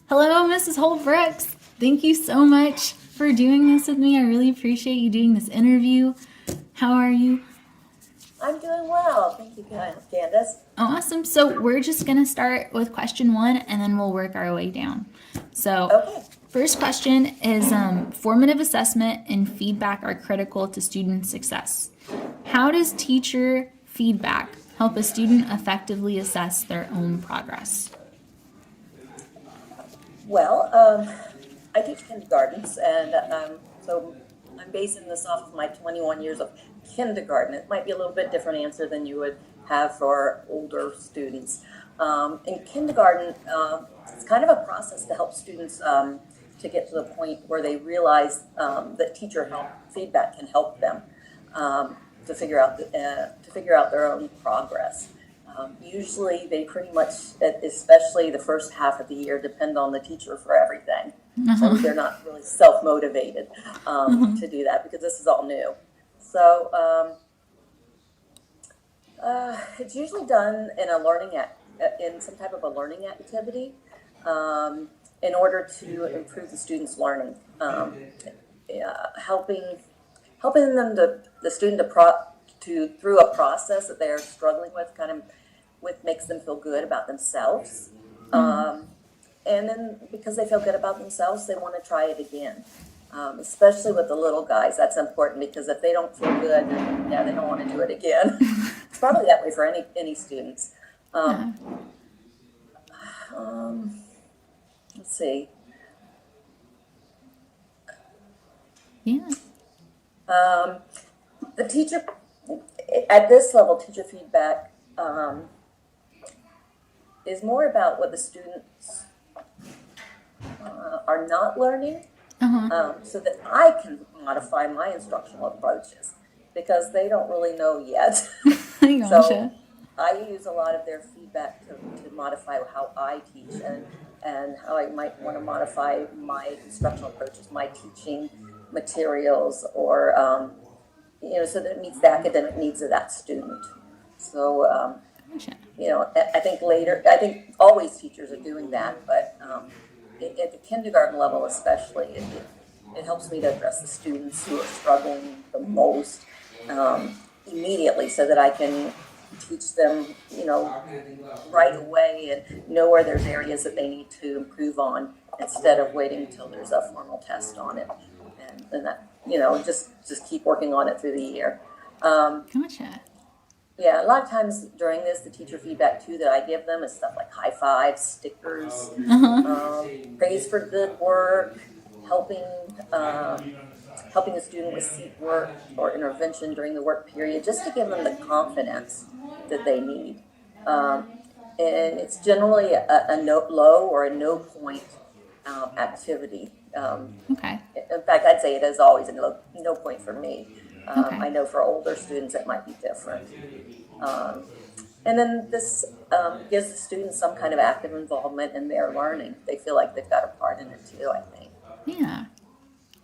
Hello, Mrs. Holbrooks. Thank you so much for doing this with me. I really appreciate you doing this interview. How are you? I'm doing well. Thank you, Candace. Awesome. So, we're just going to start with question one and then we'll work our way down. So, Okay. first question is formative assessment and feedback are critical to student success. How does teacher feedback help a student effectively assess their own progress? Well, I teach kindergartens, and so I'm basing this off of my 21 years of kindergarten. It might be a little bit different answer than you would have for older students. In kindergarten, it's kind of a process to help students to get to the point where they realize that feedback can help them to figure out their own progress. Usually they pretty much, especially the first half of the year, depend on the teacher for everything. So they're not really self-motivated to do that because this is all new. So it's usually done in in some type of a learning activity in order to improve the student's learning, helping them the student to through a process that they're struggling with, makes them feel good about themselves. And then because they feel good about themselves, they want to try it again. Especially with the little guys, that's important because if they don't feel good, then they don't want to do it again. It's probably that way for any students. Let's see. Yeah. The teacher, at this level, teacher feedback is more about what the students are not learning, so that I can modify my instructional approaches because they don't really know yet. I gotcha. So I use a lot of their feedback to modify how I teach and how I might want to modify my instructional approaches, my teaching materials, or so that it meets the academic needs of that student. So Gotcha. I think always teachers are doing that, but at the kindergarten level especially, it helps me to address the students who are struggling the most immediately so that I can teach them, right away and know where there's areas that they need to improve on instead of waiting until there's a formal test on it. And that, just keep working on it through the year. Gotcha. Yeah, a lot of times during this, the teacher feedback too that I give them is stuff like high fives, stickers, praise for good work, helping a student with seat work or intervention during the work period, just to give them the confidence that they need. And it's generally a low or a no point activity. Okay. In fact, I'd say it is always a no point for me. Okay. I know for older students it might be different. And then this gives the students some kind of active involvement in their learning. They feel like they've got a part in it too, I think. Yeah.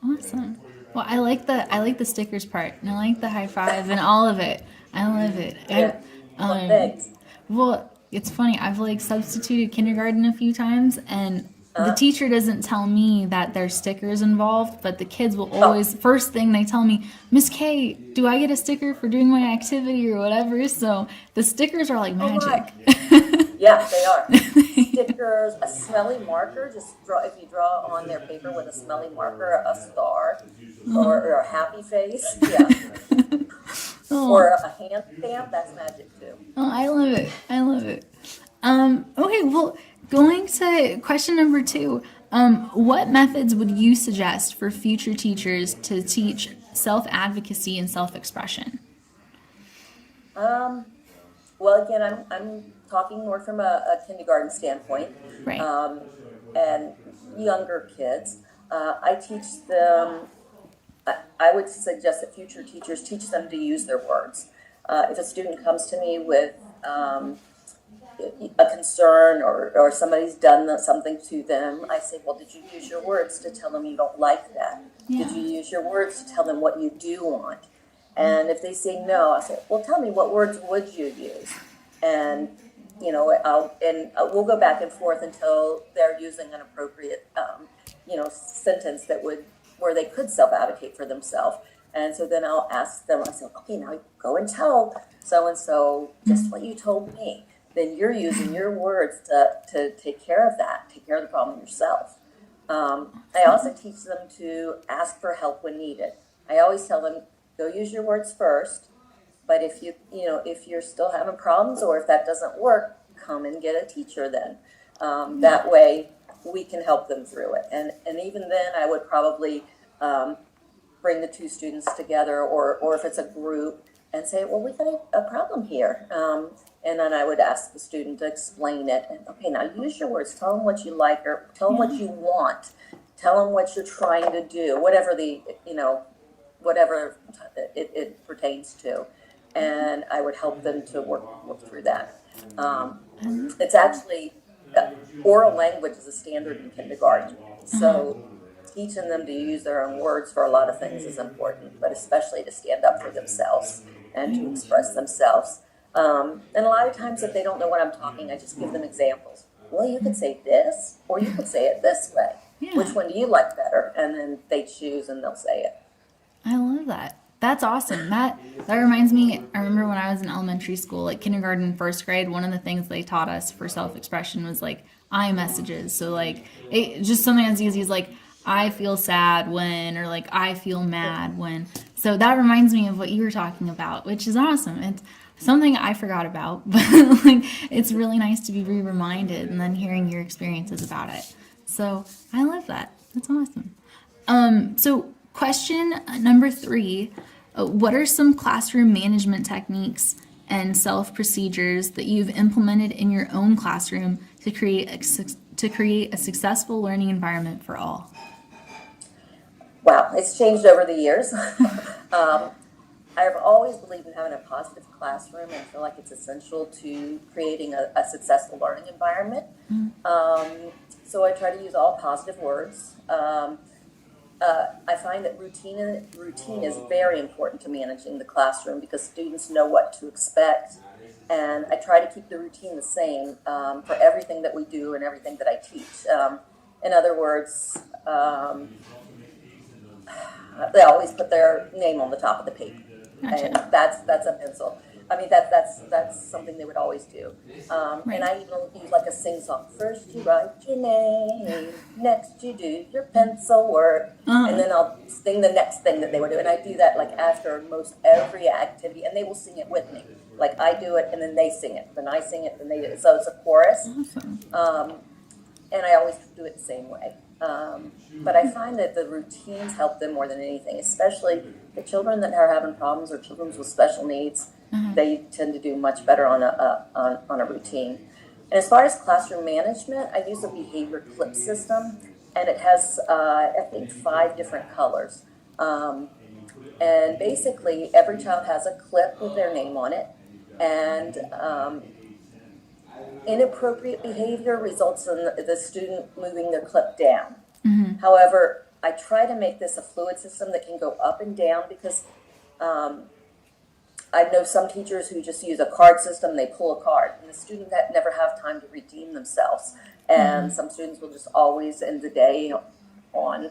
Awesome. Well, I like the stickers part, and I like the high five and all of it. I love it. Yeah. Well, thanks. Well, it's funny. I've substituted kindergarten a few times, and the teacher doesn't tell me that there's stickers involved, but the kids will always first thing they tell me, Miss K, do I get a sticker for doing my activity or whatever? So the stickers are like magic. Yeah, they are. Stickers, a smelly marker. If you draw on their paper with a smelly marker, a star, or a happy face. Yeah. Or a hand stamp. That's magic too. Oh, I love it. I love it. Okay, well, going to question number 2. What methods would you suggest for future teachers to teach self-advocacy and self-expression? Well, again, I'm talking more from a kindergarten standpoint, Right. And younger kids. I teach them. I would suggest that future teachers teach them to use their words. If a student comes to me with a concern or somebody's done something to them, I say, well, did you use your words to tell them you don't like that? Yeah. Did you use your words to tell them what you do want? And if they say no, I say, well, tell me, what words would you use? And we'll go back and forth until they're using an appropriate, sentence where they could self-advocate for themselves. And so then I'll ask them, I say, okay, now go and tell so-and-so just what you told me. Then you're using your words to take care of that, take care of the problem yourself. I also teach them to ask for help when needed. I always tell them, go use your words first, but if you're still having problems or if that doesn't work, come and get a teacher then. That way we can help them through it. And even then I would probably bring the two students together or if it's a group and say, well, we got a problem here. And then I would ask the student to explain it. And okay, now use your words. Tell them what you like or tell them what you want. Tell them what you're trying to do, whatever it pertains to. And I would help them to work through that. It's actually, oral language is a standard in kindergarten. So teaching them to use their own words for a lot of things is important, but especially to stand up for themselves and to express themselves. And a lot of times if they don't know what I'm talking, I just give them examples. Well, you could say this, or you could say it this way. Yeah. Which one do you like better? And then they choose and they'll say it. I love that. That's awesome. That reminds me, I remember when I was in elementary school, like kindergarten, first grade, one of the things they taught us for self-expression was like I messages. So like just something as easy as like I feel sad when, or like I feel mad when. So that reminds me of what you were talking about, which is awesome. It's something I forgot about, but like it's really nice to be reminded and then hearing your experiences about it. So I love that. That's awesome. So question number 3, what are some classroom management techniques and self-procedures that you've implemented in your own classroom to create a successful learning environment for all? Wow, it's changed over the years. I've always believed in having a positive classroom and I feel like it's essential to creating a successful learning environment. So I try to use all positive words. I find that routine is very important to managing the classroom because students know what to expect. And I try to keep the routine the same for everything that we do and everything that I teach. In other words, they always put their name on the top of the paper. Gotcha. And that's a pencil. I mean, that's something they would always do. Right. And I even use like a sing-song. First you write your name, next you do your pencil work, and then I'll sing the next thing that they would do. And I do that like after most every activity, and they will sing it with me. Like I do it, and then they sing it. Then I sing it, then they do it. So it's a chorus. Awesome. And I always do it the same way. But I find that the routines help them more than anything, especially the children that are having problems or children with special needs. They tend to do much better on a routine. And as far as classroom management, I use a behavior clip system, and it has I think 5 different colors. And basically, every child has a clip with their name on it, and inappropriate behavior results in the student moving their clip down. However, I try to make this a fluid system that can go up and down because I know some teachers who just use a card system, they pull a card, and the students that never have time to redeem themselves. And some students will just always end the day on,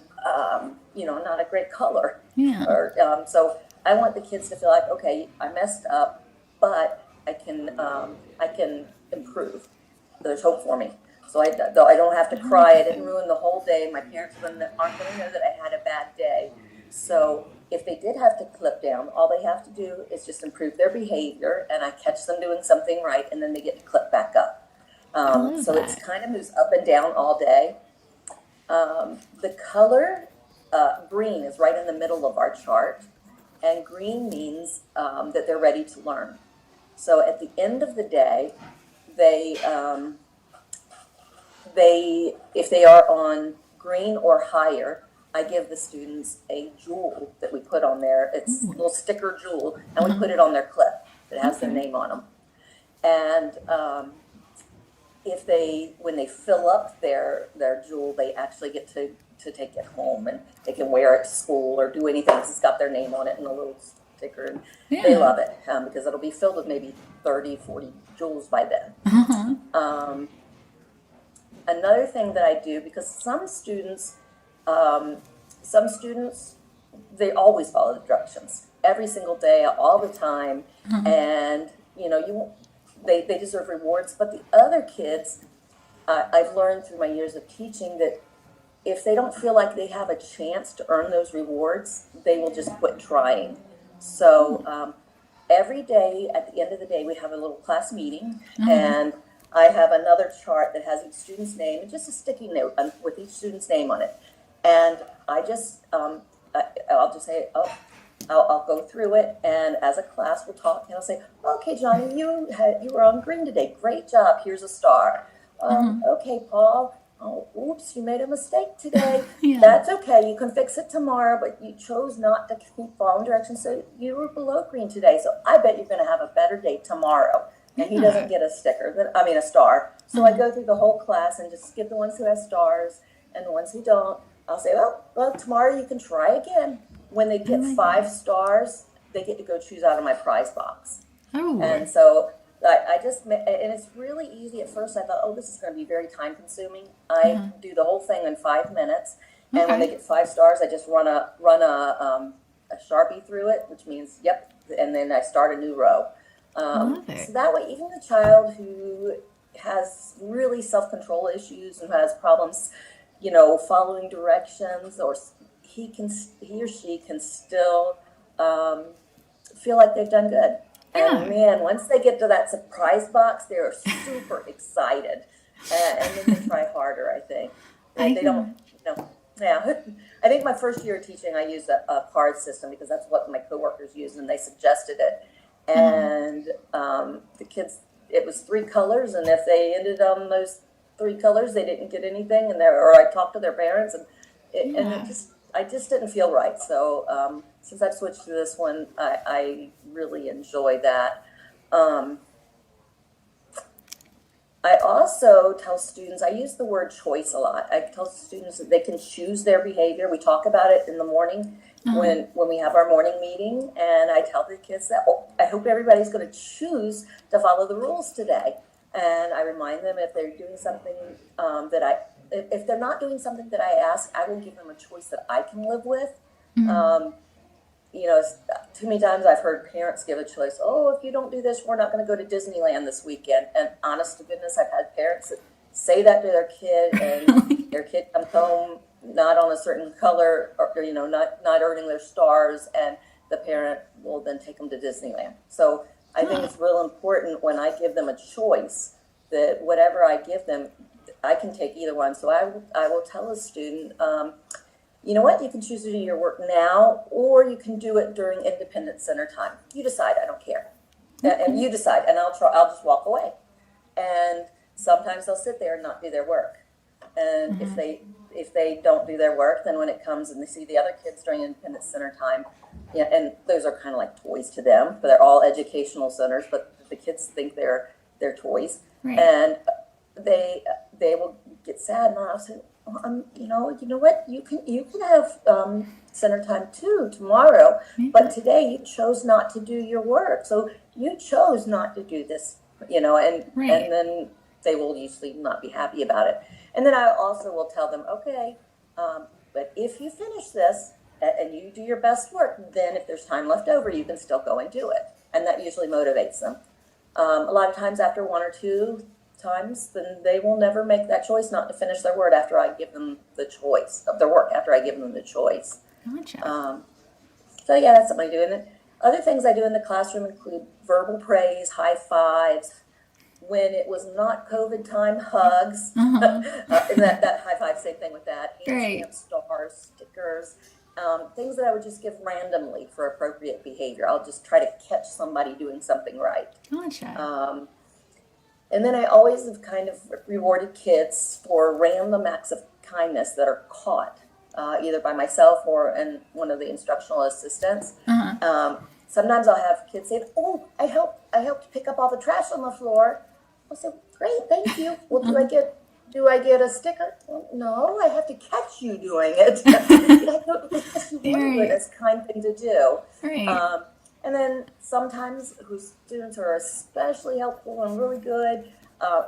not a great color. Yeah. So I want the kids to feel like, okay, I messed up, but I can improve. There's hope for me. So I don't have to cry. I didn't ruin the whole day. My parents aren't going to know that I had a bad day. So if they did have to clip down, all they have to do is just improve their behavior, and I catch them doing something right, and then they get to clip back up. So it kind of moves up and down all day. The color green is right in the middle of our chart, and green means that they're ready to learn. So at the end of the day, if they are on green or higher, I give the students a jewel that we put on there. It's a little sticker jewel, and we put it on their clip that has their name on them. And when they fill up their jewel, they actually get to take it home, and they can wear it to school or do anything because it's got their name on it and a little sticker, and they Yeah. love it because it'll be filled with maybe 30, 40 joules by then. Uh-huh. Another thing that I do, because some students, they always follow the directions every single day, all the time, and they deserve rewards. But the other kids, I've learned through my years of teaching that if they don't feel like they have a chance to earn those rewards, they will just quit trying. So every day, at the end of the day, we have a little class meeting, and I have another chart that has each student's name and just a sticky note with each student's name on it. And I just, I'll just say, oh, I'll go through it, and as a class, we'll talk, and I'll say, okay, Johnny, you were on green today. Great job. Here's a star. Okay, Paul. Oh, oops, you made a mistake today. Yeah. That's okay. You can fix it tomorrow, but you chose not to keep following directions, so you were below green today. So I bet you're going to have a better day tomorrow. And he doesn't get a a star. So I go through the whole class and just skip the ones who have stars, and the ones who don't, I'll say, well, tomorrow you can try again. When they get 5 stars, they get to go choose out of my prize box. Oh. And so I just, and it's really easy. At first I thought, oh, this is going to be very time consuming. I do the whole thing in 5 minutes. And when they get 5 stars, I just run a Sharpie through it, which means, yep. And then I start a new row. Love it. So that way, even the child who has really self-control issues and has problems, following directions, or he or she can still feel like they've done good. And man, once they get to that surprise box, they're super excited, and then they try harder. I think they don't, yeah. I think my first year of teaching, I used a card system because that's what my coworkers used, and they suggested it. And the kids, it was 3 colors, and if they ended on those 3 colors, they didn't get anything. Or I talked to their parents, and I just didn't feel right. So since I've switched to this one, I really enjoy that. I also tell students, I use the word choice a lot. I tell students that they can choose their behavior. We talk about it in the morning when we have our morning meeting, and I tell the kids that, I hope everybody's going to choose to follow the rules today. And I remind them if they're doing something if they're not doing something that I ask, I will give them a choice that I can live with. Too many times I've heard parents give a choice. Oh, if you don't do this, we're not going to go to Disneyland this weekend. And honest to goodness, I've had parents that say that to their kid, and their kid comes home not on a certain color, or not earning their stars, and the parent will then take them to Disneyland. So I think it's real important when I give them a choice that whatever I give them, I can take either one. So I will tell a student, you know what, you can choose to do your work now, or you can do it during Independence Center time. You decide, I don't care. And you decide, and I'll just walk away. And sometimes they'll sit there and not do their work. And if they don't do their work, then when it comes and they see the other kids during Independence Center time, and those are kind of like toys to them, but they're all educational centers, but the kids think they're toys. Right. And they will get sad, and I'll say, you know what? You can have center time too tomorrow, but today you chose not to do your work, so you chose not to do this, and then they will usually not be happy about it. And then I also will tell them, okay, but if you finish this and you do your best work, then if there's time left over, you can still go and do it, and that usually motivates them. A lot of times after 1 or 2 times, then they will never make that choice not to finish their work after I give them the choice of their work, after I give them the choice. Gotcha. So yeah, that's something I do. And other things I do in the classroom include verbal praise, high fives. When it was not COVID time, hugs. And that high five, same thing with that. Hand stamp, stars, stickers, things that I would just give randomly for appropriate behavior. I'll just try to catch somebody doing something right. Gotcha. And then I always have kind of rewarded kids for random acts of kindness that are caught, either by myself or in one of the instructional assistants. Sometimes I'll have kids say, "Oh, I helped pick up all the trash on the floor." I'll say, "Great, thank you. Well, do I get a sticker?" Well, no, I have to catch you doing it. I don't catch you doing it. It's a kind thing to do. Right. And then sometimes whose students are especially helpful and really good,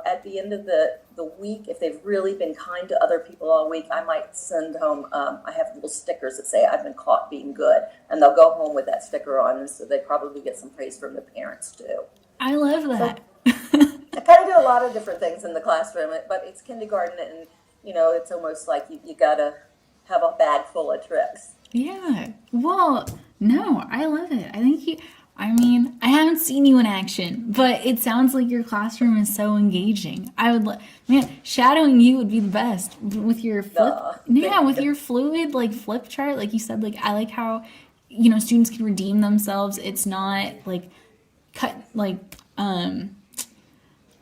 at the end of the week, if they've really been kind to other people all week, I might send home, I have little stickers that say, I've been caught being good. And they'll go home with that sticker on, and so they probably get some praise from the parents too. I love So that. I kind of do a lot of different things in the classroom, but it's kindergarten, and it's almost like you gotta have a bag full of tricks. Yeah. Well, no, I love it. I mean, I haven't seen you in action, but it sounds like your classroom is so engaging. Man, shadowing you would be the best with your flip. Yeah, Thank with you. your fluid, like, flip chart, like you said, like, I like how, students can redeem themselves. It's not like cut, like, oh,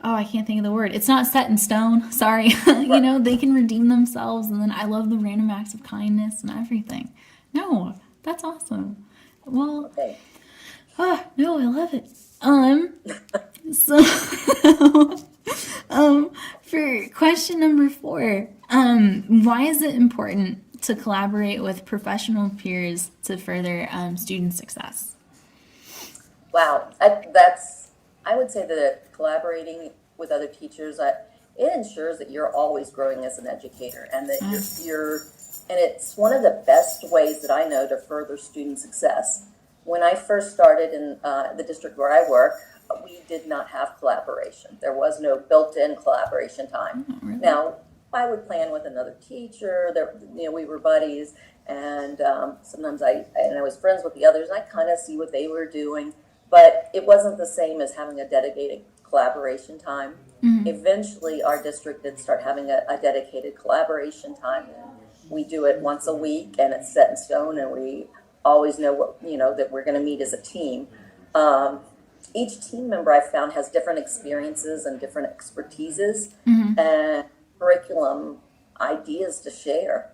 I can't think of the word. It's not set in stone. Sorry. Right. They can redeem themselves. And then I love the random acts of kindness and everything. No, that's awesome. Well, Okay. no, I love it. So, for question number 4, why is it important to collaborate with professional peers to further student success? Wow, I would say that collaborating with other teachers, it ensures that you're always growing as an educator, and that and it's one of the best ways that I know to further student success. When I first started in the district where I work, we did not have collaboration. There was no built-in collaboration time. Not really. Now, I would plan with another teacher. We were buddies, and sometimes I was friends with the others. I kind of see what they were doing, but it wasn't the same as having a dedicated collaboration time. Eventually, our district did start having a dedicated collaboration time. We do it once a week, and it's set in stone, and we always know that we're going to meet as a team. Each team member I found has different experiences and different expertises and curriculum ideas to share.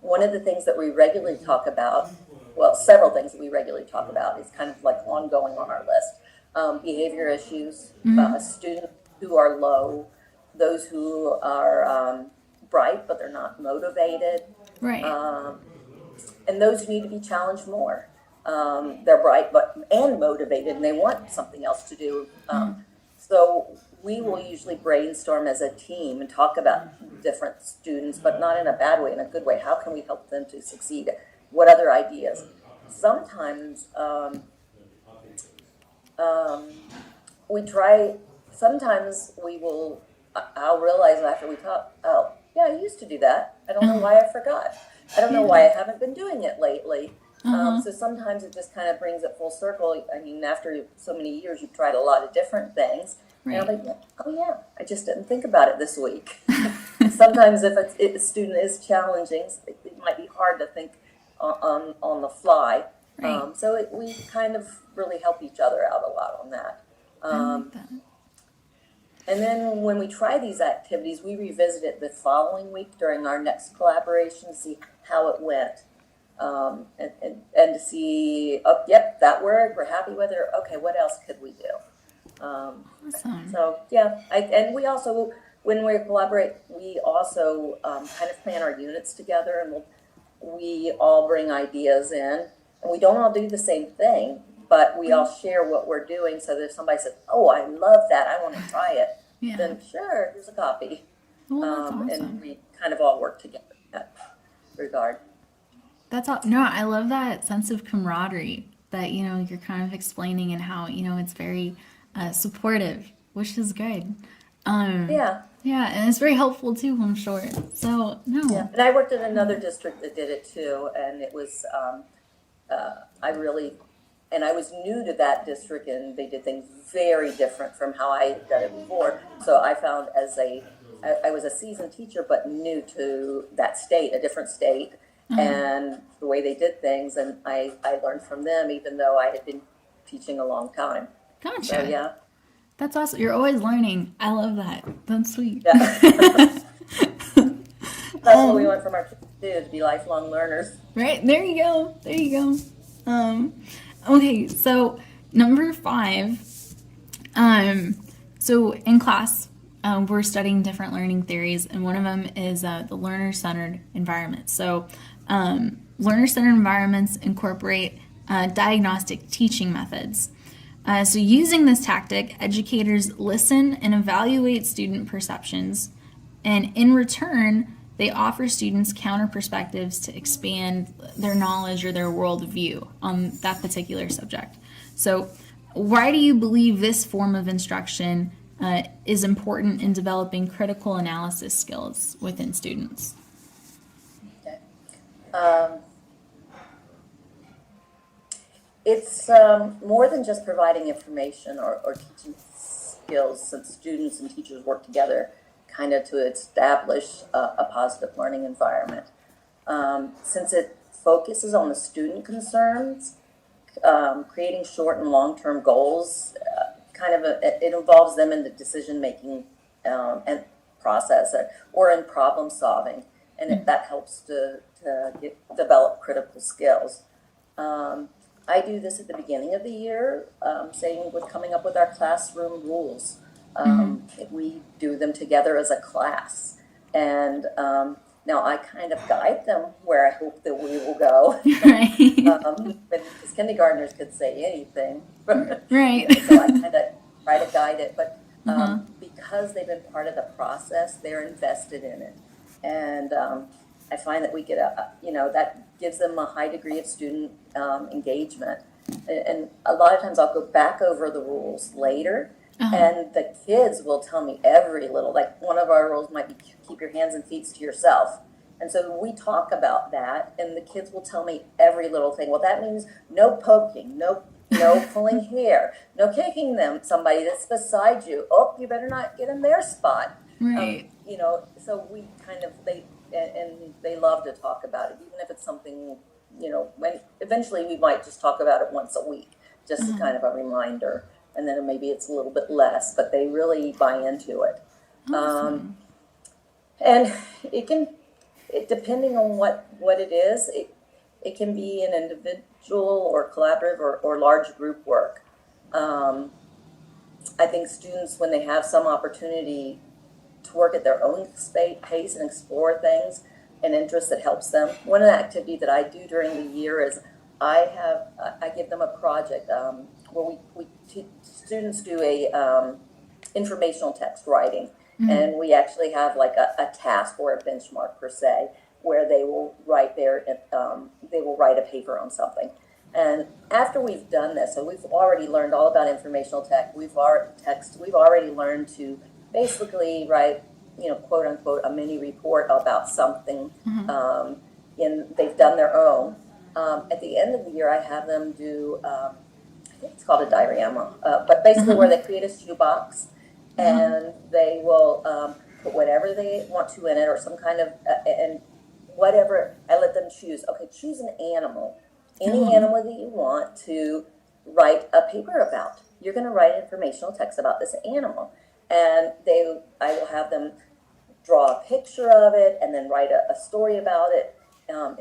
One of the things that we regularly talk about, well, several things that we regularly talk about is kind of like ongoing on our list. Behavior issues, students who are low, those who are bright but they're not motivated, Right. and those who need to be challenged more. They're bright and motivated, and they want something else to do. So we will usually brainstorm as a team and talk about different students, but not in a bad way, in a good way. How can we help them to succeed? What other ideas? Sometimes we try. Sometimes we will. I'll realize after we talk. Oh, yeah, I used to do that. I don't know why I forgot. I don't know why I haven't been doing it lately. So sometimes it just kind of brings it full circle. I mean, after so many years, you've tried a lot of different things. Right. And I'm like, oh yeah, I just didn't think about it this week. Sometimes if a student is challenging, it might be hard to think on the fly. Right. So we kind of really help each other out a lot on that. I like that. And then when we try these activities, we revisit it the following week during our next collaboration to see how it went. And to see, oh, yep, that worked, we're happy with it. Okay, what else could we do? Awesome. So, yeah, and we also, when we collaborate, we also kind of plan our units together, and we all bring ideas in. And we don't all do the same thing, but we all share what we're doing, so that if somebody says, oh, I love that, I want to try it, Yeah. then sure, here's a copy. Well, that's awesome. And we kind of all work together in that regard. That's all. No, I love that sense of camaraderie that you're kind of explaining, and how it's very supportive, which is good. Yeah. Yeah, and it's very helpful too, I'm sure. So no. Yeah, and I worked in another district that did it too, and it was, I was new to that district, and they did things very different from how I had done it before. So I found I was a seasoned teacher, but new to that state, a different state, and the way they did things, and I learned from them, even though I had been teaching a long time. Gotcha. So yeah. That's awesome. You're always learning. I love that. That's sweet. Yeah. That's what we want from our kids too, to be lifelong learners. Right, there you go. There you go. Okay, so number 5. So in class, we're studying different learning theories, and one of them is the learner-centered environment. So learner-centered environments incorporate diagnostic teaching methods. So, using this tactic, educators listen and evaluate student perceptions, and in return, they offer students counter perspectives to expand their knowledge or their worldview on that particular subject. So, why do you believe this form of instruction is important in developing critical analysis skills within students? Okay. It's more than just providing information or teaching skills, since students and teachers work together kind of to establish a positive learning environment. Since it focuses on the student concerns, creating short and long-term goals, it involves them in the decision-making and process or in problem solving, and that helps to develop critical skills. I do this at the beginning of the year, saying with coming up with our classroom rules. We do them together as a class, and now I kind of guide them where I hope that we will go. Right. Because kindergartners could say anything, Right. so I kind of try to guide it. But because they've been part of the process, they're invested in it, and I find that we get that gives them a high degree of student engagement. And a lot of times I'll go back over the rules later, and the kids will tell me every little, like one of our rules might be keep your hands and feet to yourself. And so we talk about that, and the kids will tell me every little thing. Well, that means no poking, no pulling hair, no kicking somebody that's beside you. Oh, you better not get in their spot. Right. So we they love to talk about it, even if it's something, when eventually we might just talk about it once a week, just as kind of a reminder. And then maybe it's a little bit less, but they really buy into it. Awesome. And depending on what it is, it can be an individual or collaborative or large group work. I think students, when they have some opportunity to work at their own pace and explore things and interests that helps them. One of the activities that I do during the year is I give them a project where students do a informational text writing, and we actually have like a task or a benchmark per se, where they will write a paper on something. And after we've done this, so we've already learned all about informational text. We've already learned to basically write, quote unquote, a mini report about something. They've done their own. At the end of the year, I have them do, I think it's called a diorama, but basically where they create a shoebox, and they will put whatever they want to in it, or some kind of, and whatever, I let them choose. Okay, choose an animal. Any animal that you want to write a paper about. You're going to write informational text about this animal. And I will have them draw a picture of it and then write a story about it. And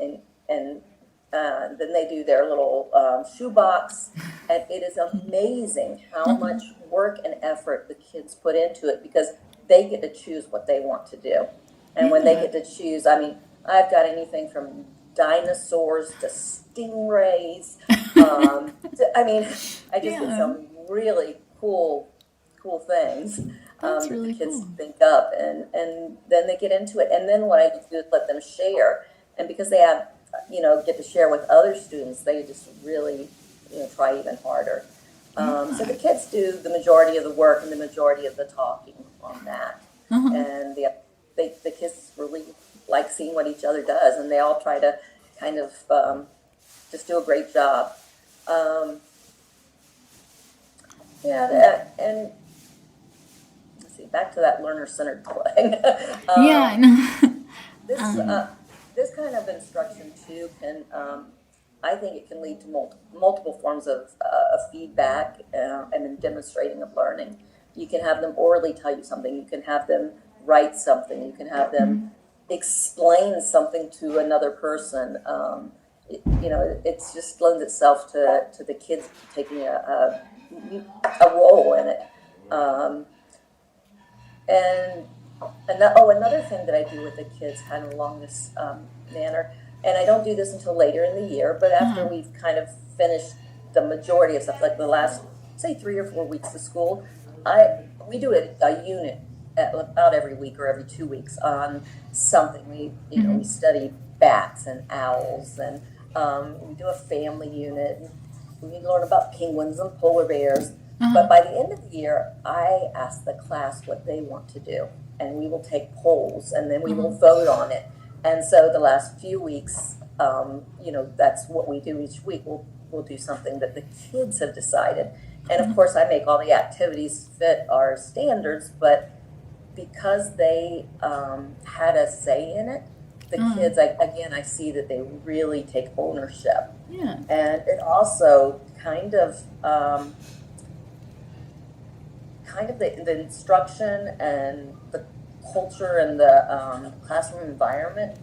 then they do their little shoebox. And it is amazing how much work and effort the kids put into it, because they get to choose what they want to do. And when they get to choose, I've got anything from dinosaurs to stingrays. I just did some really cool things. That's really the kids cool. think up, and then they get into it. And then what I do is let them share. And because they have, get to share with other students, they just really, try even harder. So the kids do the majority of the work and the majority of the talking on that. And the kids really like seeing what each other does, and they all try to kind of just do a great job. And let's see, back to that learner-centered play. I know. This kind of instruction too can, I think it can lead to multiple forms of feedback and in demonstrating of learning. You can have them orally tell you something. You can have them write something. You can have them explain something to another person. It just lends itself to the kids taking a role in it. Another thing that I do with the kids, kind of along this manner, and I don't do this until later in the year, but after we've kind of finished the majority of stuff, like the last, say, 3 or 4 weeks of school, we do a unit about every week or every 2 weeks on something. We study bats and owls, and we do a family unit. We learn about penguins and polar bears. But by the end of the year, I ask the class what they want to do, and we will take polls, and then we will vote on it. And so the last few weeks, that's what we do each week. We'll do something that the kids have decided. And of course, I make all the activities fit our standards, but because they had a say in it, the kids, I see that they really take ownership. Yeah. And it also kind of the instruction and the culture and the classroom environment,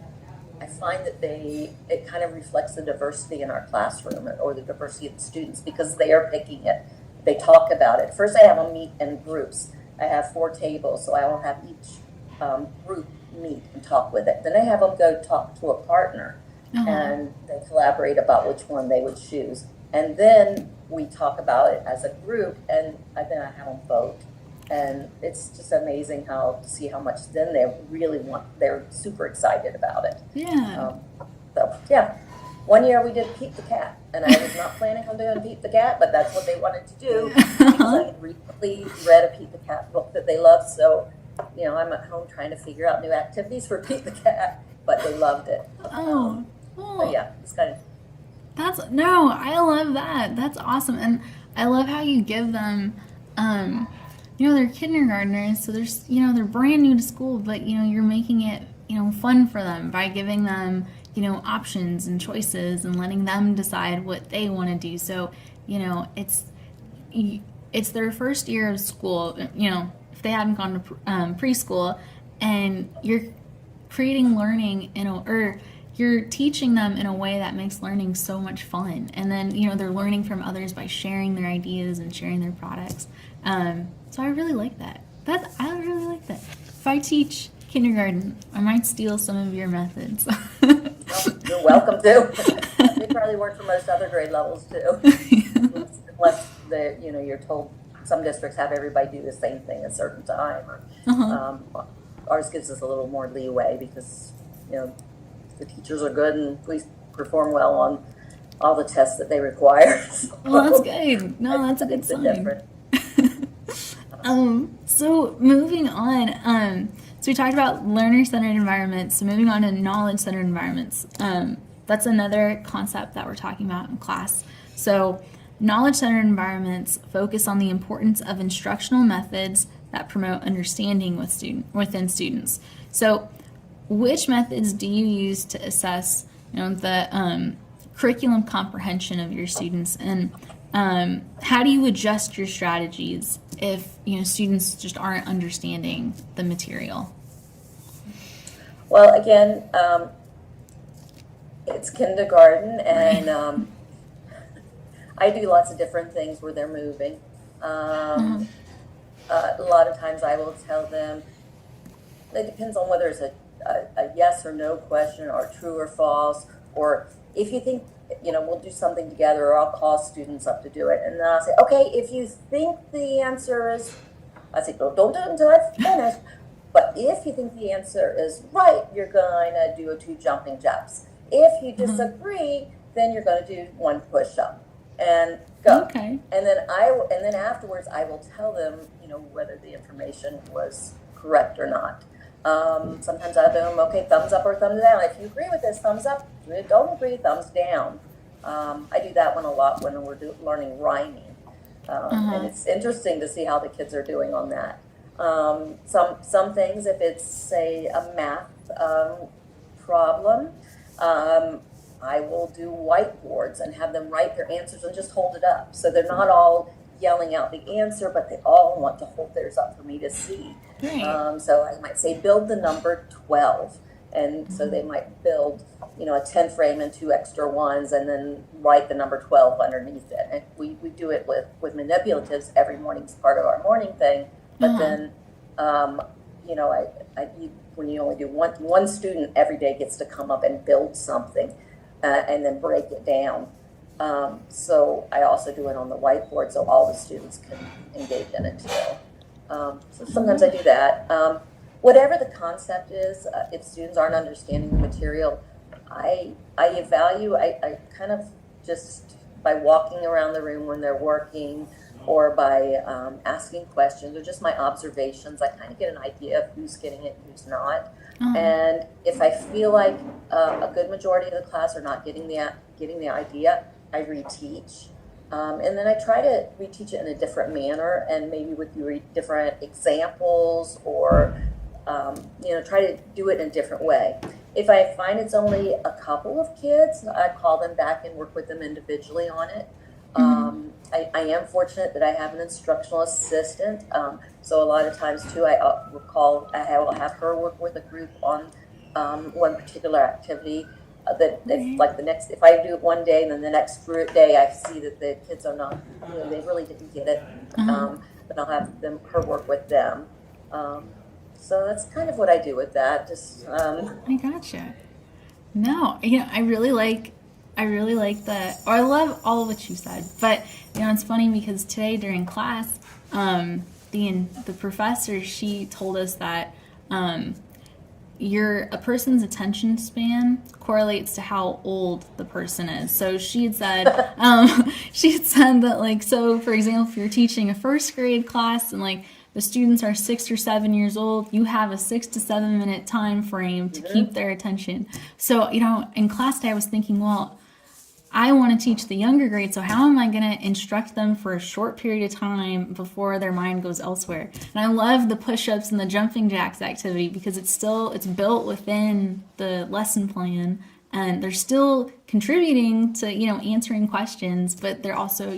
I find that it kind of reflects the diversity in our classroom or the diversity of the students, because they are picking it. They talk about it. First, I have them meet in groups. I have 4 tables, so I will have each group meet and talk with it. Then I have them go talk to a partner, and they collaborate about which one they would choose. And then we talk about it as a group, and then I have them vote. And it's just amazing to see how much then they really they're super excited about it. Yeah. Yeah. One year we did Pete the Cat, and I was not planning on doing Pete the Cat, but that's what they wanted to do, because I had recently read a Pete the Cat book that they loved. So, I'm at home trying to figure out new activities for Pete the Cat, but they loved it. But yeah, it's kind of. I love that. That's awesome. And I love how you give them, they're kindergartners, so they're brand new to school, but, you're making it, fun for them by giving them, options and choices and letting them decide what they want to do. So, it's their first year of school, if they hadn't gone to preschool, and you're creating learning you're teaching them in a way that makes learning so much fun. And then, they're learning from others by sharing their ideas and sharing their products. So I really like that. I really like that. If I teach kindergarten, I might steal some of your methods. You're welcome to. They probably work for most other grade levels too. Unless you're told some districts have everybody do the same thing at a certain time. Ours gives us a little more leeway because, the teachers are good and we perform well on all the tests that they require. Well, that's good. No, that's a good sign. So moving on, so we talked about learner-centered environments. So moving on to knowledge-centered environments. That's another concept that we're talking about in class. So knowledge-centered environments focus on the importance of instructional methods that promote understanding within students. So which methods do you use to assess, the curriculum comprehension of your students, and how do you adjust your strategies if students just aren't understanding the material? Well, again, it's kindergarten, and I do lots of different things where they're moving. A lot of times I will tell them, it depends on whether it's a yes or no question, or true or false, or if you think, we'll do something together, or I'll call students up to do it. And then I'll say, okay, if you think the answer is, I say, don't do it until I finish. But if you think the answer is right, you're going to do 2 jumping jacks. If you disagree, then you're going to do 1 push-up and go. Okay. And then afterwards, I will tell them, whether the information was correct or not. Sometimes I'll tell them, okay, thumbs up or thumbs down. If you agree with this, thumbs up. If you don't agree, thumbs down. I do that one a lot when we're learning rhyming. And it's interesting to see how the kids are doing on that. Some things, if it's, say, a math problem, I will do whiteboards and have them write their answers and just hold it up. So they're not all yelling out the answer, but they all want to hold theirs up for me to see. Right. So I might say, build the number 12. And so they might build, a 10 frame and 2 extra ones, and then write the number 12 underneath it. And we do it with manipulatives every morning as part of our morning thing. But then, you when you only do one student every day gets to come up and build something, and then break it down. So I also do it on the whiteboard so all the students can engage in it too. So sometimes I do that. Whatever the concept is, if students aren't understanding the material, I evaluate, I kind of just by walking around the room when they're working, or by asking questions, or just my observations, I kind of get an idea of who's getting it and who's not. And if I feel like a good majority of the class are not getting the idea, I reteach. And then I try to reteach it in a different manner, and maybe with different examples, or try to do it in a different way. If I find it's only a couple of kids, I call them back and work with them individually on it. I am fortunate that I have an instructional assistant, so a lot of times too, I will have her work with a group on one particular activity. If I do it one day and then the next day I see that the kids are not, they really didn't get it, then I'll have her work with them. So that's kind of what I do with that. Just I gotcha. No, I really like that. Or I love all of what you said. But it's funny because today during class, the professor, she told us that a person's attention span correlates to how old the person is. So she had said that, so for example, if you're teaching a first grade class and the students are 6 or 7 years old, you have a 6 to 7 minute time frame to keep their attention. So, in class today I was thinking, well, I want to teach the younger grade, so how am I going to instruct them for a short period of time before their mind goes elsewhere? And I love the push-ups and the jumping jacks activity because it's built within the lesson plan, and they're still contributing to, answering questions, but they're also,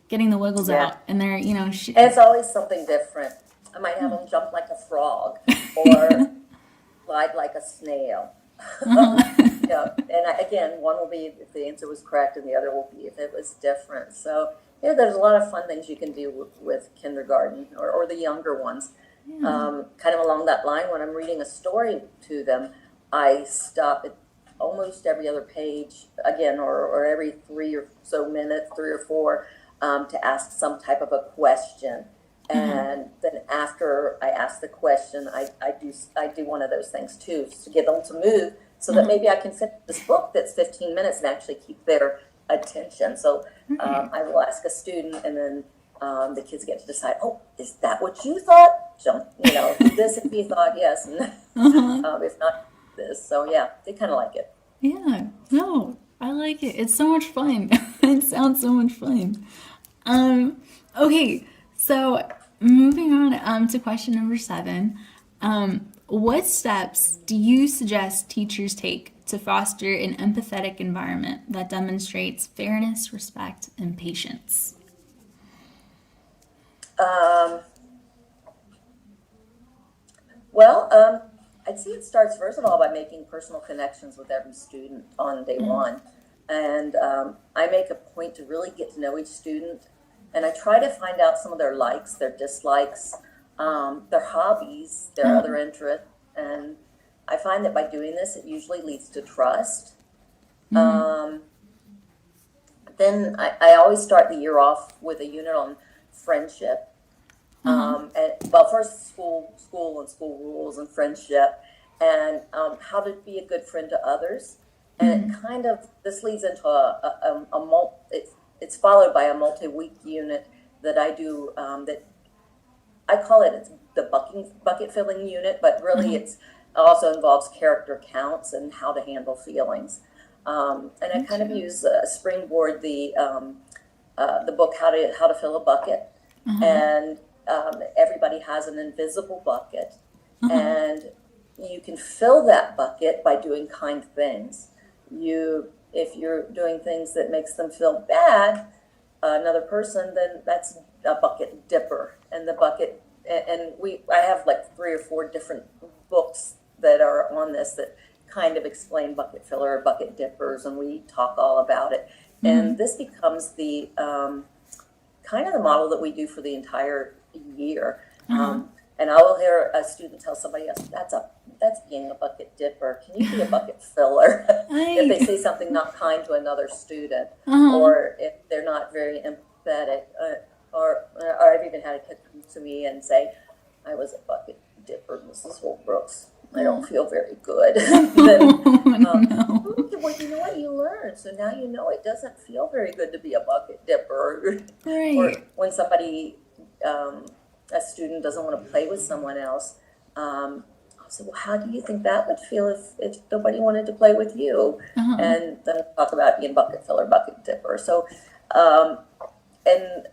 getting the wiggles out, and they're, and it's always something different. I might have them jump like a frog or glide like a snail. And again, one will be if the answer was correct, and the other will be if it was different. So there's a lot of fun things you can do with kindergarten or the younger ones. Kind of along that line, when I'm reading a story to them, I stop at almost every other page again, or every 3 or so minutes, 3 or 4, to ask some type of a question. And then after I ask the question, I do one of those things too, to get them to move, so that maybe I can finish this book that's 15 minutes and actually keep their attention. So I will ask a student, and then the kids get to decide, oh, is that what you thought? Jump, do this if you thought yes, and if not this. So yeah, they kind of like it. Yeah, no, I like it. It's so much fun. It sounds so much fun. Okay, so moving on to question number 7. What steps do you suggest teachers take to foster an empathetic environment that demonstrates fairness, respect, and patience? I'd say it starts first of all by making personal connections with every student on day one. And I make a point to really get to know each student, and I try to find out some of their likes, their dislikes, their hobbies, their other interests. And I find that by doing this, it usually leads to trust. Then I always start the year off with a unit on friendship. First school and school rules and friendship, and how to be a good friend to others. And it kind of, this leads into it's followed by a multi-week unit that I do, that I call it's the bucket filling unit, but really it also involves character counts and how to handle feelings. And I kind of use Springboard, the book How to Fill a Bucket, and everybody has an invisible bucket, and you can fill that bucket by doing kind things. If you're doing things that makes them feel bad, another person, then that's a bucket dipper. And the bucket, and I have 3 or 4 different books that are on this that kind of explain bucket filler or bucket dippers, and we talk all about it. And this becomes the kind of the model that we do for the entire year. And and I will hear a student tell somebody else, that's being a bucket dipper. Can you be a bucket filler? If they Right. say something not kind to another student, Uh-huh. or if they're not very empathetic, or I've even had a kid come to me and say, I was a bucket dipper, Mrs. Holbrooks. I don't feel very good. Then, No. okay, well, you know what, you learn. So now you know it doesn't feel very good to be a bucket dipper. Or Right. when somebody, a student doesn't want to play with someone else, I'll say, well, how do you think that would feel if nobody wanted to play with you? Uh-huh. And then we'll talk about being bucket filler, bucket dipper. So, um, and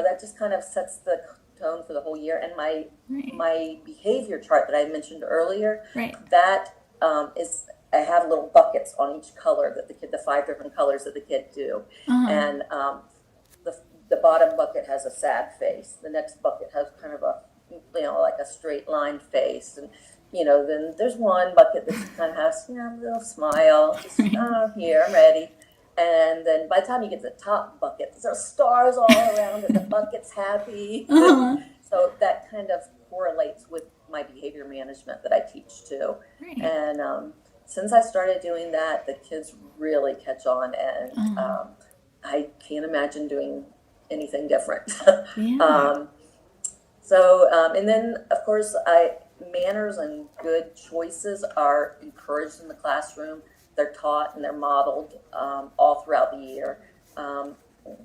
that just kind of sets the tone for the whole year. And Right. my behavior chart that I mentioned earlier, Right. that is, I have little buckets on each color that the 5 different colors that the kid do. Uh-huh. And the bottom bucket has a sad face. The next bucket has kind of a, like a straight line face. And, then there's one bucket that kind of has, a little smile. Just, oh, here, I'm ready. And then by the time you get to the top bucket, there's stars all around and the bucket's happy. Uh-huh. So that kind of correlates with my behavior management that I teach too. Right. And since I started doing that, the kids really catch on, and I can't imagine doing anything different. Yeah. And then of course, manners and good choices are encouraged in the classroom. They're taught and they're modeled all throughout the year.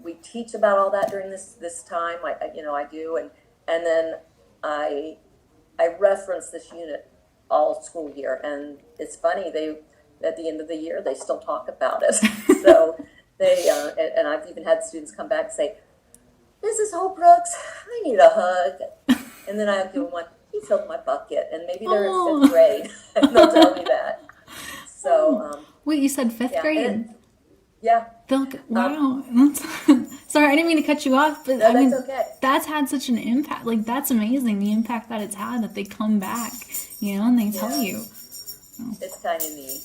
We teach about all that during this time. I do, and then I reference this unit all school year, and it's funny, they at the end of the year they still talk about it. So they and I've even had students come back and say, Mrs. Holbrooks, I need a hug. And then I give them one, you filled my bucket, and maybe they're in 5th grade and they'll tell me that. So Wait, you said 5th yeah, grade? yeah. Wow. Sorry, I didn't mean to cut you off, but No, I mean, that's okay. that's had such an impact. Like, that's amazing, the impact that it's had, that they come back, and they tell you. It's kind of neat.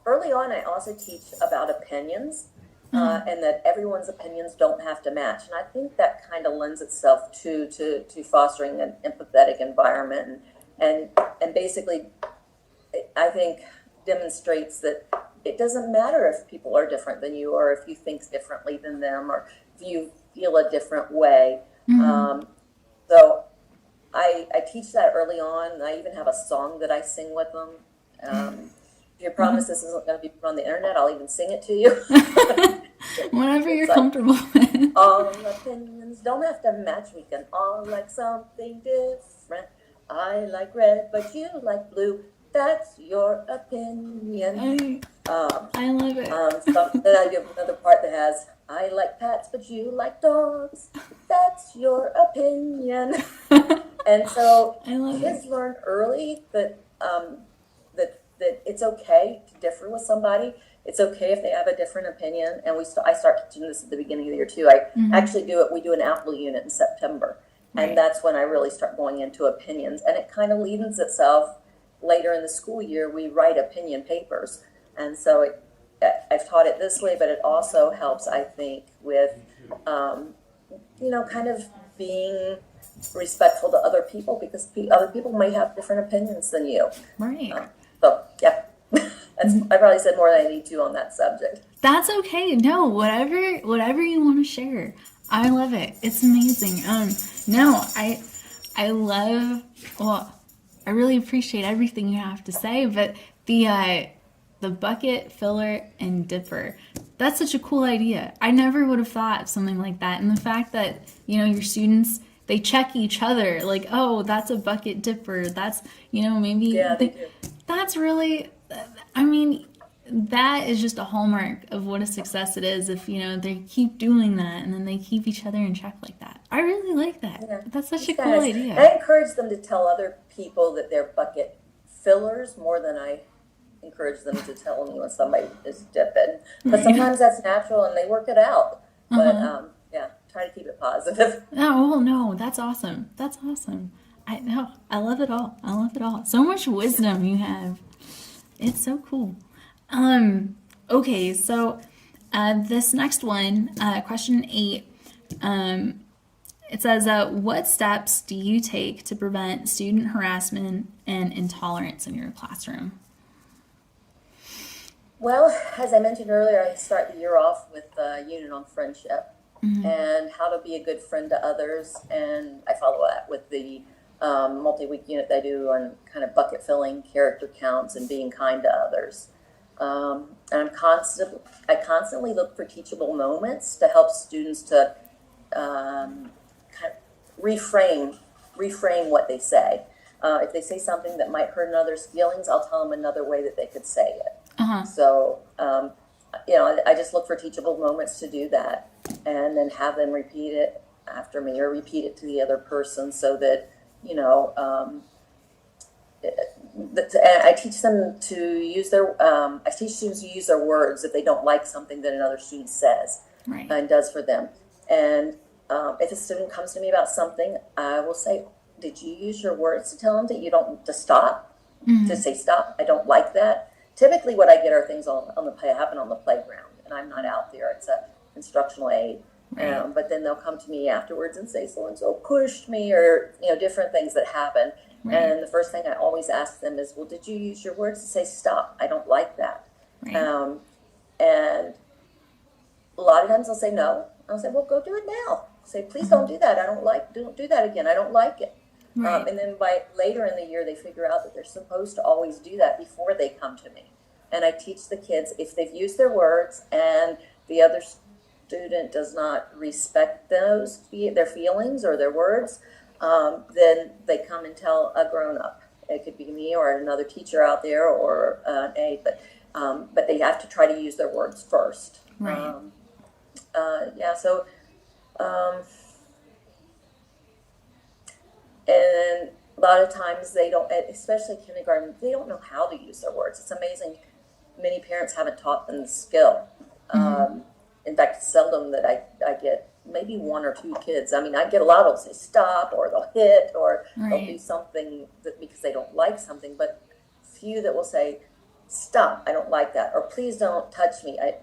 Early on, I also teach about opinions, and that everyone's opinions don't have to match. And I think that kind of lends itself to fostering an empathetic environment, and basically, I think demonstrates that it doesn't matter if people are different than you, or if you think differently than them, or if you feel a different way. So I teach that early on, and I even have a song that I sing with them. If you promise this isn't going to be put on the internet, I'll even sing it to you. Whatever you're like, comfortable with. All opinions don't have to match. We can all like something different. I like red, but you like blue. That's your opinion. I love it. Then I give another part that has, I like cats, but you like dogs. That's your opinion. And so I love kids learn early that that it's okay to differ with somebody. It's okay if they have a different opinion. And I start teaching this at the beginning of the year too. I actually do it. We do an Apple unit in September, and Right. that's when I really start going into opinions. And it kind of lends itself later in the school year. We write opinion papers, and so I've taught it this way, but it also helps, I think, with kind of being respectful to other people, because other people may have different opinions than you. Right. So yeah, I probably said more than I need to on that subject. That's okay. No, whatever you want to share. I love it. It's amazing. No, I love, well, I really appreciate everything you have to say, but the bucket filler and dipper, that's such a cool idea. I never would have thought of something like that. And the fact that, your students, they check each other, like, oh, that's a bucket dipper. That's, maybe Yeah, they do. that's really, I mean, that is just a hallmark of what a success it is if, they keep doing that and then they keep each other in check like that. I really like that. Yeah. That's such a It's cool nice. idea. I encourage them to tell other people that they're bucket fillers more than I encourage them to tell me when somebody is dipping. But sometimes that's natural and they work it out. But yeah, try to keep it positive. Oh, well, no, that's awesome. That's awesome. I love it all. I love it all. So much wisdom you have. It's so cool. Okay, so this next one, question 8, It says, what steps do you take to prevent student harassment and intolerance in your classroom? Well, as I mentioned earlier, I start the year off with a unit on friendship and how to be a good friend to others. And I follow that with the multi-week unit that I do on kind of bucket filling, character counts, and being kind to others. And I constantly look for teachable moments to help students to kind of reframe what they say. If they say something that might hurt another's feelings, I'll tell them another way that they could say it. Uh-huh. So, I just look for teachable moments to do that, and then have them repeat it after me or repeat it to the other person, so that I teach them to use I teach students to use their words if they don't like something that another student says Right. and does for them. And if a student comes to me about something, I will say, "Did you use your words to tell them that you don't to stop? To say stop? I don't like that." Typically, what I get are things happen on the playground, and I'm not out there. It's a instructional aid. Right. But then they'll come to me afterwards and say, "So and so pushed me," or different things that happen. Right. And the first thing I always ask them is, "Well, did you use your words to say stop? I don't like that." Right. And a lot of times they'll say no. I'll say, "Well, go do it now." Say, "Please don't do that. Don't do that again. I don't like it." Right. And then by later in the year, they figure out that they're supposed to always do that before they come to me. And I teach the kids, if they've used their words and the other student does not respect their feelings or their words, then they come and tell a grown-up. It could be me or another teacher out there or an aide, but they have to try to use their words first. Right. And a lot of times they don't, especially kindergarten, they don't know how to use their words. It's amazing. Many parents haven't taught them the skill. In fact, it's seldom that I get maybe one or two kids. I mean, I get a lot of them say stop, or they'll hit, or they'll do something because they don't like something, but few that will say, "Stop, I don't like that," or "Please don't touch me, I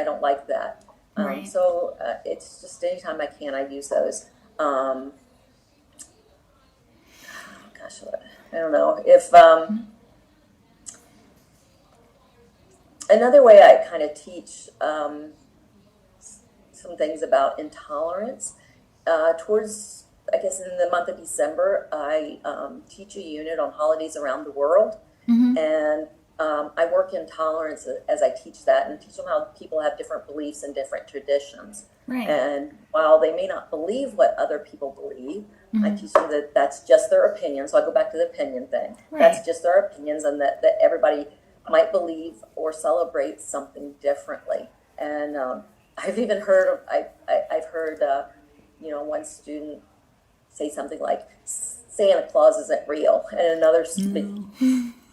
don't like that." Right. So it's just anytime I can, I use those. Gosh, I don't know if another way I kind of teach some things about intolerance towards, I guess, in the month of December, I teach a unit on holidays around the world, and I work in tolerance as I teach that, and teach them how people have different beliefs and different traditions. Right. And while they may not believe what other people believe, I teach them that that's just their opinion. So I go back to the opinion thing. Right. That's just their opinions, and that everybody might believe or celebrate something differently. And I've even heard I've heard one student say something like, "Santa Claus isn't real," and another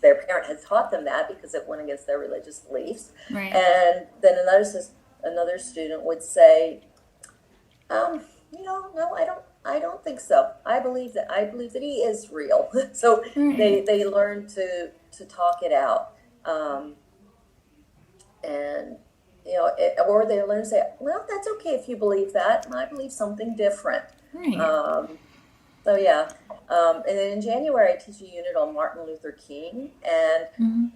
their parent had taught them that because it went against their religious beliefs. Right. And then another student would say, "No, I don't think so. I believe that he is real." So they learn to talk it out, and or they learn to say, "Well, that's okay if you believe that, and I believe something different." Right. So yeah, and then in January I teach a unit on Martin Luther King, and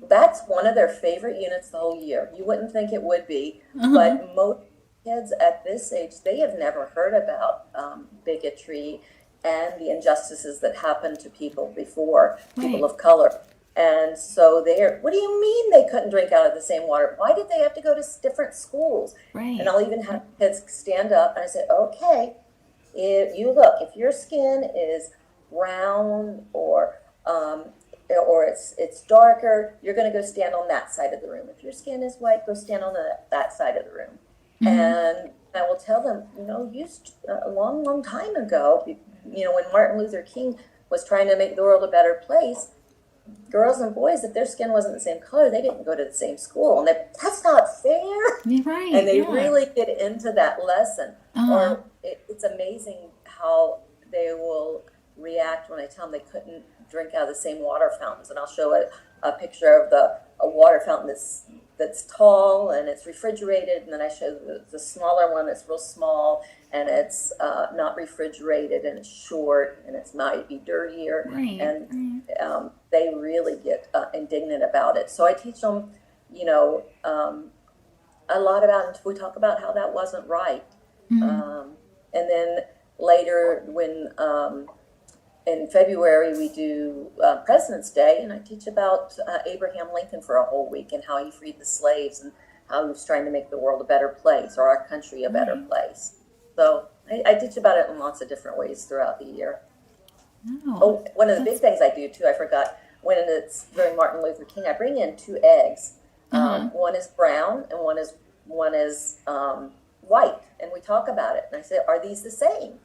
that's one of their favorite units the whole year. You wouldn't think it would be, but most kids at this age, they have never heard about bigotry and the injustices that happened to people before, people of color. And so "What do you mean they couldn't drink out of the same water? Why did they have to go to different schools?" Right. And I'll even have kids stand up and I say, "Okay, if your skin is brown or it's darker, you're going to go stand on that side of the room. If your skin is white, go stand on that side of the room." And I will tell them, a long, long time ago, when Martin Luther King was trying to make the world a better place, girls and boys, if their skin wasn't the same color, they didn't go to the same school. And that's not fair. You're right. And they really get into that lesson. Or it's amazing how they will react when I tell them they couldn't drink out of the same water fountains. And I'll show a picture of a water fountain that's tall and it's refrigerated, and then I show the smaller one that's real small and it's not refrigerated and it's short and it might be dirtier, Right. and Right. they really get indignant about it. So I teach them, you know, a lot about, we talk about how that wasn't right. Mm-hmm. And then later when in February we do President's Day, and I teach about Abraham Lincoln for a whole week and how he freed the slaves and how he was trying to make the world a better place, or our country a better Right. place. So I teach about it in lots of different ways throughout the year. No, Oh, one of the big that's things I do too, I forgot, when it's during Martin Luther King, I bring in two eggs. uh-huh. One is brown and one is white, and we talk about it. And I say, "Are these the same?"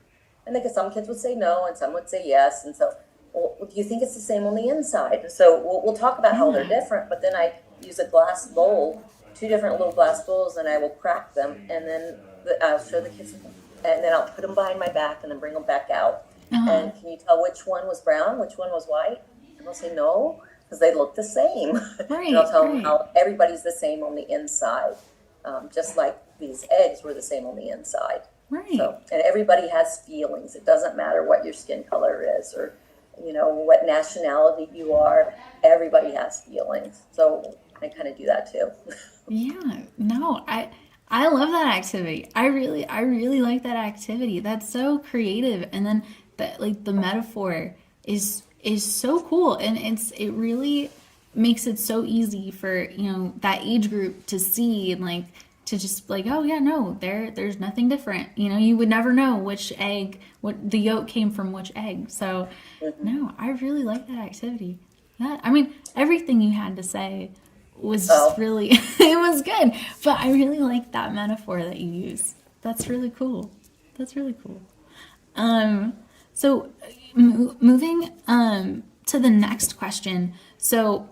And because some kids would say no, and some would say yes. And so, well, do you think it's the same on the inside? And so we'll talk about how they're Yeah. different. But then I use a glass bowl, two different little glass bowls, and I will crack them, and then I'll show the kids, and then I'll put them behind my back, and then bring them back out. Uh-huh. And can you tell which one was brown, which one was white? And they'll say no, because they look the same. And I'll Right. tell them Right. how everybody's the same on the inside, just like these eggs were the same on the inside. Right. So, and everybody has feelings. It doesn't matter what your skin color is, or, you know, what nationality you are. Everybody has feelings. So I kind of do that too. Yeah. No, I love that activity. I really like that activity. That's so creative. And then that, like, the metaphor is so cool, and it really makes it so easy for, that age group to see, and like to just like, oh yeah, no, there's nothing different. You would never know which egg, what the yolk came from which egg. So no, I really like that activity. I mean, everything you had to say was just Oh, really it was good, but I really like that metaphor that you use. That's really cool. That's really cool. So moving to the next question. So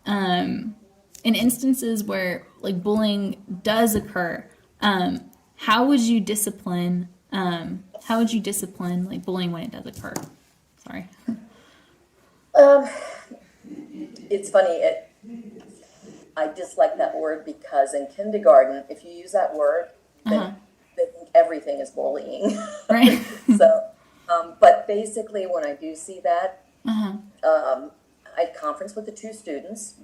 in instances where like bullying does occur, how would you discipline like bullying when it does occur? Sorry. um, it's funny. I dislike that word because in kindergarten, if you use that word, Uh-huh. then they think everything is bullying. Right. So, but basically, when I do see that, Uh-huh. I conference with the two students,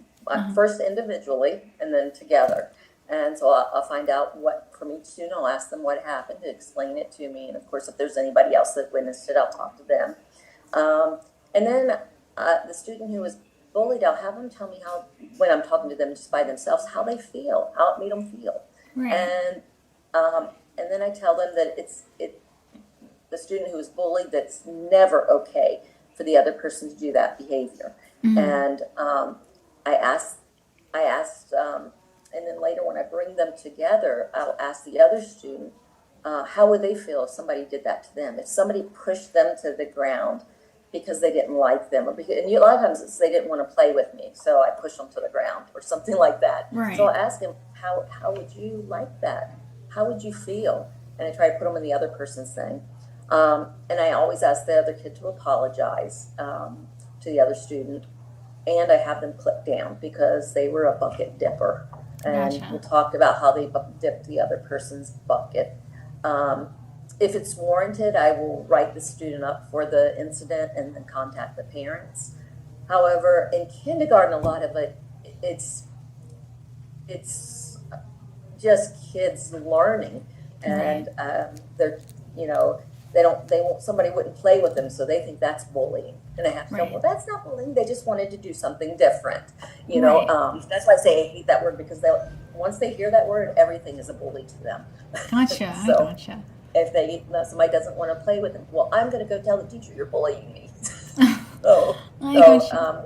first individually and then together. And so I'll find out what from each student. I'll ask them what happened, to explain it to me. And of course, if there's anybody else that witnessed it, I'll talk to them. And then the student who was bullied, I'll have them tell me how, when I'm talking to them just by themselves, how they feel, how it made them feel. Right. And then I tell them that the student who was bullied, that's never okay for the other person to do that behavior. And I asked, and then later when I bring them together, I'll ask the other student, how would they feel if somebody did that to them? If somebody pushed them to the ground because they didn't like them, or because, and a lot of times it's they didn't want to play with me, so I push them to the ground or something like that. So Right. I'll ask them, how would you like that? How would you feel? And I try to put them in the other person's thing. And I always ask the other kid to apologize to the other student, and I have them clip down because they were a bucket dipper, and we Gotcha. talked about how they dipped the other person's bucket. If it's warranted, I will write the student up for the incident and then contact the parents. However, in kindergarten, a lot of it's just kids learning, Right. and they're, you know, they won't, somebody wouldn't play with them, so they think that's bullying. And I have to go, Right. well, that's not bullying. They just wanted to do something different. Right. That's why I say I hate that word, because once they hear that word, everything is a bully to them. Gotcha. I So gotcha. if somebody doesn't want to play with them, well, I'm going to go tell the teacher you're bullying me. So, I gotcha.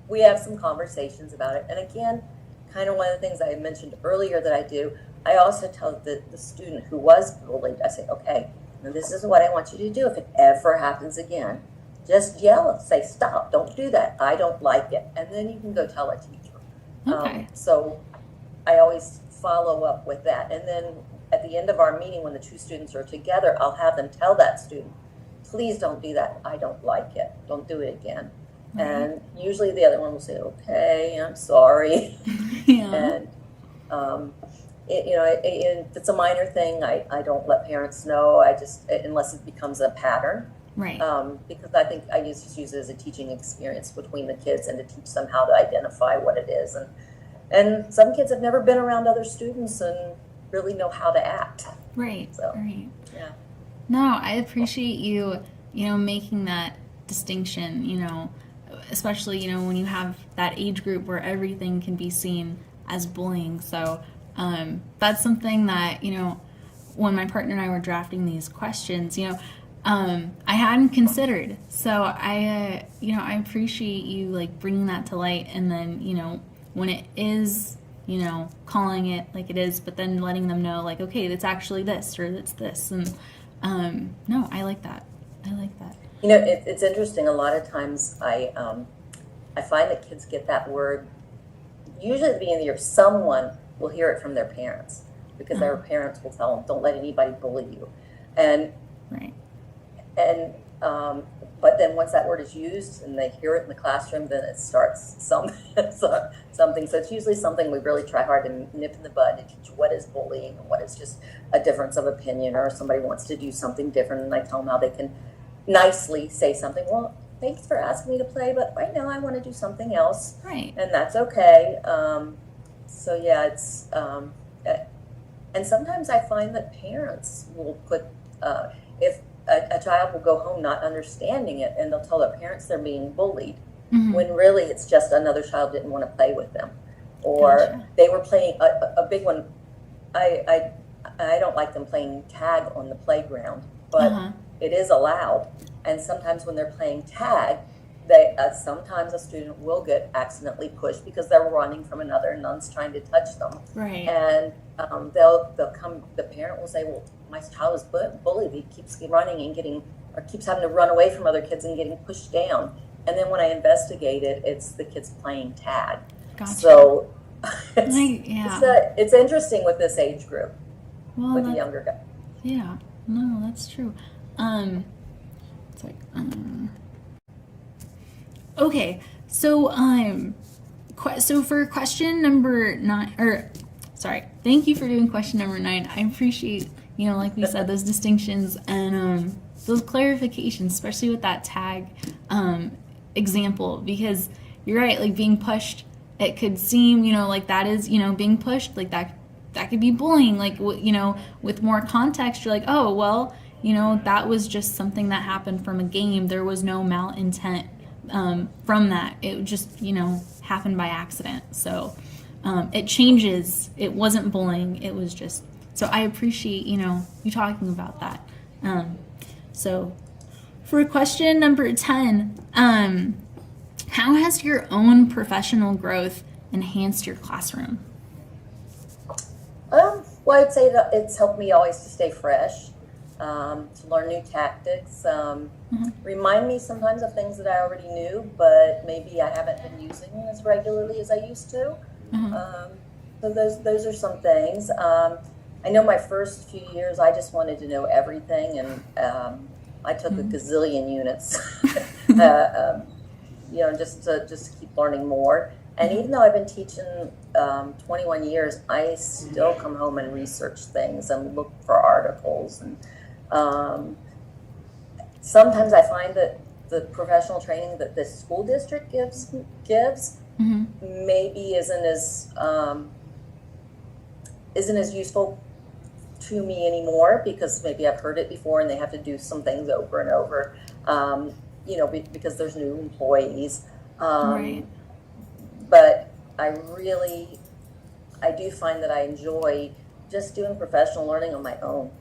we have some conversations about it. And again, kind of one of the things I mentioned earlier that I do, I also tell the student who was bullied, I say, okay, now this is what I want you to do. If it ever happens again, just yell and say, stop, don't do that. I don't like it. And then you can go tell a teacher. Okay. So I always follow up with that. And then at the end of our meeting, when the two students are together, I'll have them tell that student, please don't do that. I don't like it. Don't do it again. Right. And usually the other one will say, okay, I'm sorry. Yeah. And if it's a minor thing, I don't let parents know. I just, unless it becomes a pattern. Right. Because I think I just use it as a teaching experience between the kids and to teach them how to identify what it is. And some kids have never been around other students and really know how to act. Right. So, right. yeah. No, I appreciate you, making that distinction, especially, when you have that age group where everything can be seen as bullying. So that's something that, when my partner and I were drafting these questions, I hadn't considered. So I appreciate you like bringing that to light, and then, when it is, calling it like it is, but then letting them know like, okay, it's actually this, or it's this. And no, I like that. I like that. It's interesting. A lot of times I find that kids get that word, usually at the beginning of the year, someone will hear it from their parents, because their parents will tell them, don't let anybody bully you. And Right. And but then once that word is used and they hear it in the classroom, then it starts something. So it's usually something we really try hard to nip in the bud to teach what is bullying and what is just a difference of opinion, or somebody wants to do something different, and I tell them how they can nicely say something. Well, thanks for asking me to play, but right now I want to do something else. Right. And that's okay. So yeah, it's and sometimes I find that parents will put if a child will go home not understanding it, and they'll tell their parents they're being bullied, when really it's just another child didn't want to play with them, or Gotcha. they were playing a big one. I don't like them playing tag on the playground, but it is allowed. And sometimes when they're playing tag, they sometimes a student will get accidentally pushed because they're running from another, and none's trying to touch them. Right. And they'll come. The parent will say, "Well, my child is bullied. He keeps running and keeps having to run away from other kids and getting pushed down." And then when I investigate it, it's the kids playing tag. Gotcha. So yeah. it's interesting with this age group, Well, with the younger guys. Yeah. No, that's true. It's like okay. So so for question number 9, or sorry, thank you for doing question number 9. I appreciate, like we said, those distinctions and those clarifications, especially with that tag example, because you're right, like being pushed, it could seem, like that is, being pushed, like that could be bullying, like, with more context, you're like, oh, well, that was just something that happened from a game. There was no malintent from that. It just, happened by accident. So it changes. It wasn't bullying. It was just, so I appreciate, you talking about that. So for question number 10, how has your own professional growth enhanced your classroom? Well, I'd say that it's helped me always to stay fresh, to learn new tactics, remind me sometimes of things that I already knew, but maybe I haven't been using as regularly as I used to. So those are some things. I know my first few years, I just wanted to know everything, and I took a gazillion units, just to keep learning more. And even though I've been teaching 21 years, I still come home and research things and look for articles. And sometimes I find that the professional training that the school district gives maybe isn't as useful to me anymore, because maybe I've heard it before and they have to do some things over and over, because there's new employees. Right. But I do find that I enjoy just doing professional learning on my own,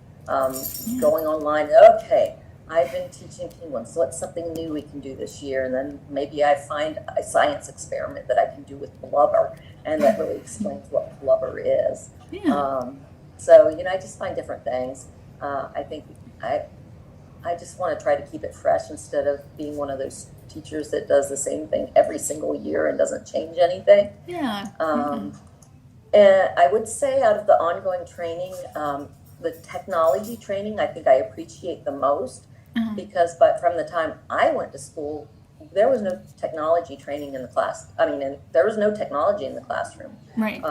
going online. Okay, I've been teaching P1, so what's something new we can do this year? And then maybe I find a science experiment that I can do with blubber, and that really explains what blubber is. Yeah. So, I just find different things. I think I just want to try to keep it fresh instead of being one of those teachers that does the same thing every single year and doesn't change anything. Yeah. And I would say out of the ongoing training, the technology training, I think I appreciate the most, but from the time I went to school, there was no technology training in the class. I mean, there was no technology in the classroom. Right.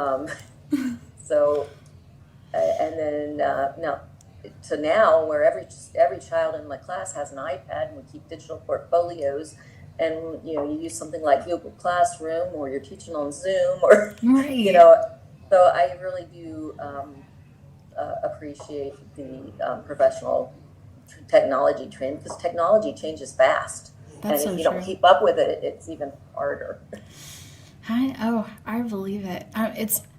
So, and then now, to now, where every child in my class has an iPad, and we keep digital portfolios, and you use something like Google Classroom, or you're teaching on Zoom, or you Right. know. So I really do appreciate the professional technology trend, because technology changes fast, and That's if so you don't true. keep up with it, it's even harder. I believe it.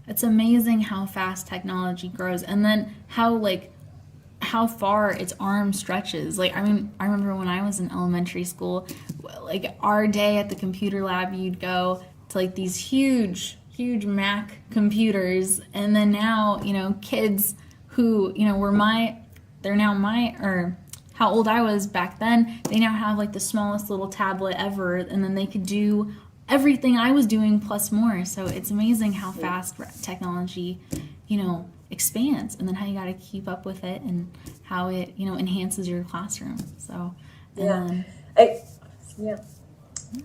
It's amazing how fast technology grows, and then how far its arm stretches. Like, I mean, I remember when I was in elementary school, like our day at the computer lab, you'd go to like these huge Mac computers, and then now, kids who, were they're now or how old I was back then, they now have like the smallest little tablet ever, and then they could do everything I was doing plus more. So it's amazing how fast technology, expands, and then how you got to keep up with it, and how it, enhances your classroom. So, and Yeah, then, I yeah.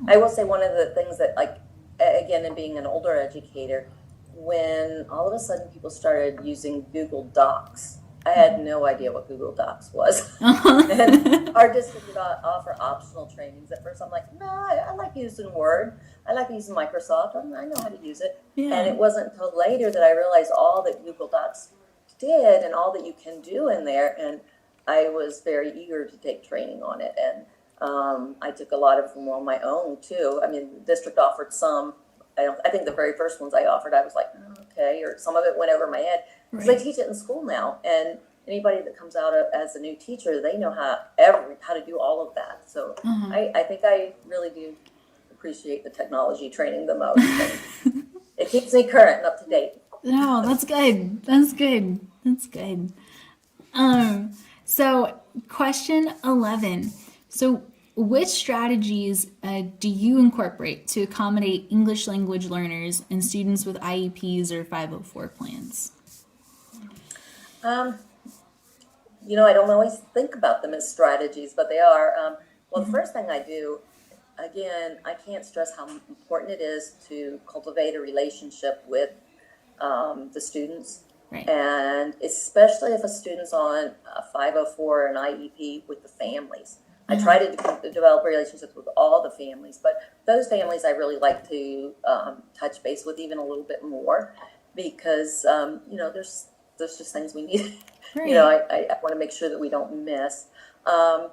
I will say one of the things that, like, again, in being an older educator, when all of a sudden people started using Google Docs, I had no idea what Google Docs was. And our district would offer optional trainings. At first, I'm like, no, I like using Word. I like using Microsoft. I know how to use it. And yeah. it wasn't until later that I realized all that Google Docs did and all that you can do in there. And I was very eager to take training on it. And I took a lot of them on my own too. I mean, the district offered some. I think the very first ones I offered, I was like, oh, okay, or some of it went over my head, because I Right. teach it in school now, and anybody that comes out as a new teacher, they know how to do all of that. So Uh-huh. I think I really do appreciate the technology training the most, and it keeps me current and up to date. No, that's good. That's good. That's good. Um, so question 11. So, which strategies do you incorporate to accommodate English language learners and students with IEPs or 504 plans? Um, I don't always think about them as strategies, but they are. Well, the first thing I do, again, I can't stress how important it is to cultivate a relationship with the students, Right. and especially if a student's on a 504 or an IEP, with the families. I Uh-huh. try to develop relationships with all the families, but those families I really like to touch base with even a little bit more, because there's just things we need. Right. I want to make sure that we don't miss. Um,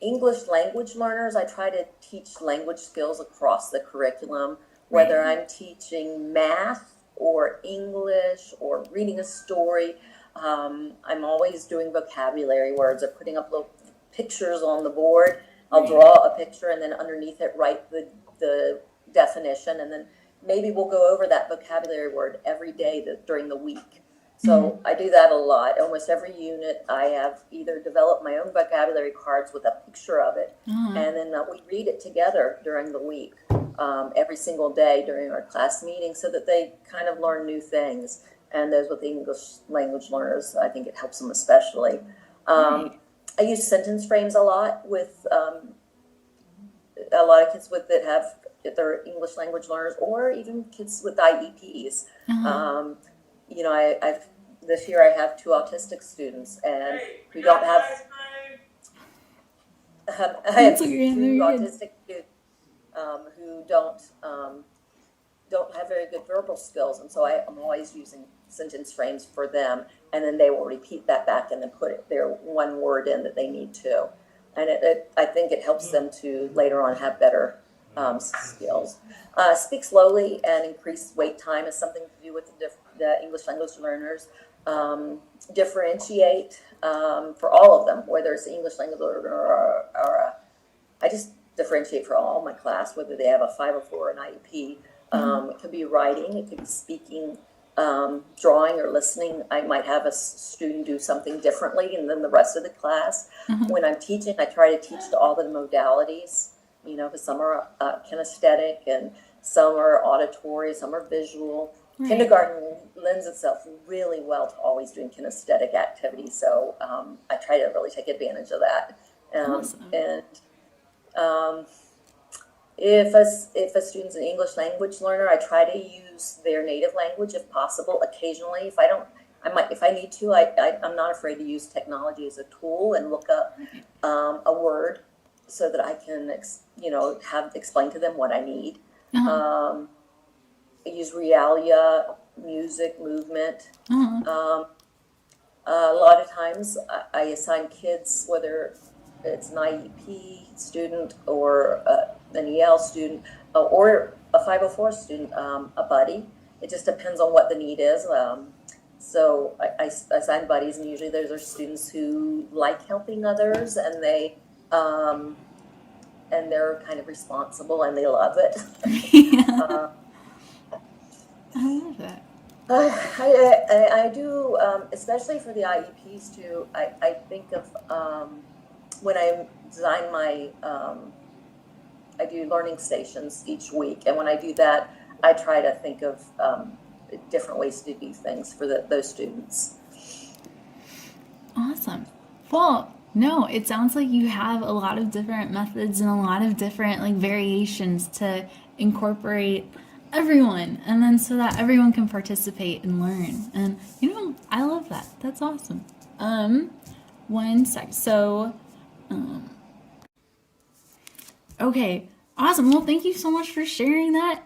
English language learners, I try to teach language skills across the curriculum, whether Right. I'm teaching math or English or reading a story. I'm always doing vocabulary words, or putting up little pictures on the board. I'll Right. draw a picture, and then underneath it write the definition, and then maybe we'll go over that vocabulary word every day during the week. So I do that a lot. Almost every unit, I have either developed my own vocabulary cards with a picture of it, Uh-huh. and then we read it together during the week, every single day during our class meeting, so that they kind of learn new things. And those with English language learners, I think it helps them especially. Right. I use sentence frames a lot with a lot of kids with that have that are English language learners, or even kids with IEPs. Uh-huh. Um, I've this year I have two autistic students, and who don't have. I That's have okay. two Very good. autistic students who don't have very good verbal skills, and so I'm always using sentence frames for them, and then they will repeat that back and then put their one word in that they need to, and I think it helps them to later on have better skills. Speak slowly and increase wait time is something to do with the English language learners. Differentiate for all of them, whether it's the English language learner I just differentiate for all my class, whether they have a 504 or an IEP. It could be writing, it could be speaking, drawing, or listening. I might have a student do something differently and then the rest of the class. Uh-huh. When I'm teaching, I try to teach to all the modalities, because some are kinesthetic, and some are auditory, some are visual. Right. Kindergarten lends itself really well to always doing kinesthetic activities, so I try to really take advantage of that. Awesome. And um, if a student's an English language learner, I try to use their native language if possible. Occasionally, if I don't, I might, if I need to, I'm not afraid to use technology as a tool and look up a word so that I can, have explain to them what I need. Uh-huh. I use realia, music, movement. Uh-huh. A lot of times I assign kids, whether it's an IEP student or an EL student or a 504 student, a buddy. It just depends on what the need is. So I assign buddies, and usually those are students who like helping others, and they're kind of responsible and they love it. Yeah. I love that. I do, especially for the IEPs too. I think of when I design my, I do learning stations each week, and when I do that, I try to think of different ways to do things for those students. Awesome. Well, no, it sounds like you have a lot of different methods and a lot of different like variations to incorporate everyone, and then so that everyone can participate and learn. And I love that. That's awesome. One sec. So, okay, awesome. Well, thank you so much for sharing that.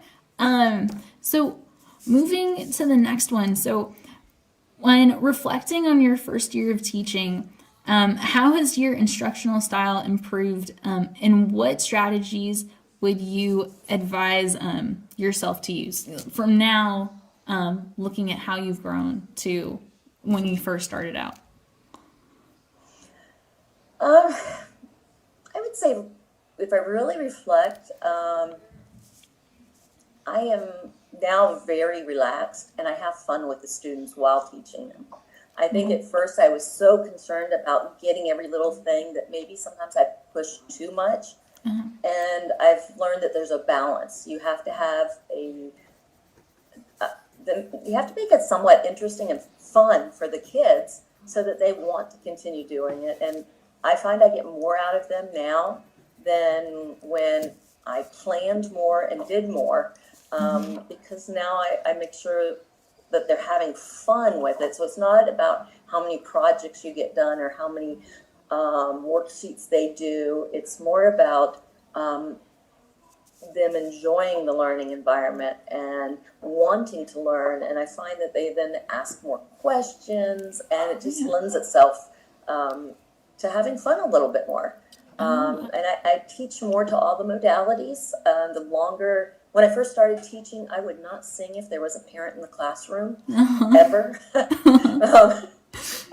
So moving to the next one. So when reflecting on your first year of teaching, how has your instructional style improved, and what strategies would you advise yourself to use from now, looking at how you've grown to when you first started out? I would say, if I really reflect, I am now very relaxed and I have fun with the students while teaching them. I think at first I was so concerned about getting every little thing that maybe sometimes I pushed too much. And I've learned that there's a balance. You have to have you have to make it somewhat interesting and fun for the kids so that they want to continue doing it. And I find I get more out of them now than when I planned more and did more, because now I make sure that they're having fun with it. So it's not about how many projects you get done or how many worksheets they do. It's more about them enjoying the learning environment and wanting to learn. And I find that they then ask more questions, and it just lends itself to having fun a little bit more. And I teach more to all the modalities. When I first started teaching, I would not sing if there was a parent in the classroom, ever.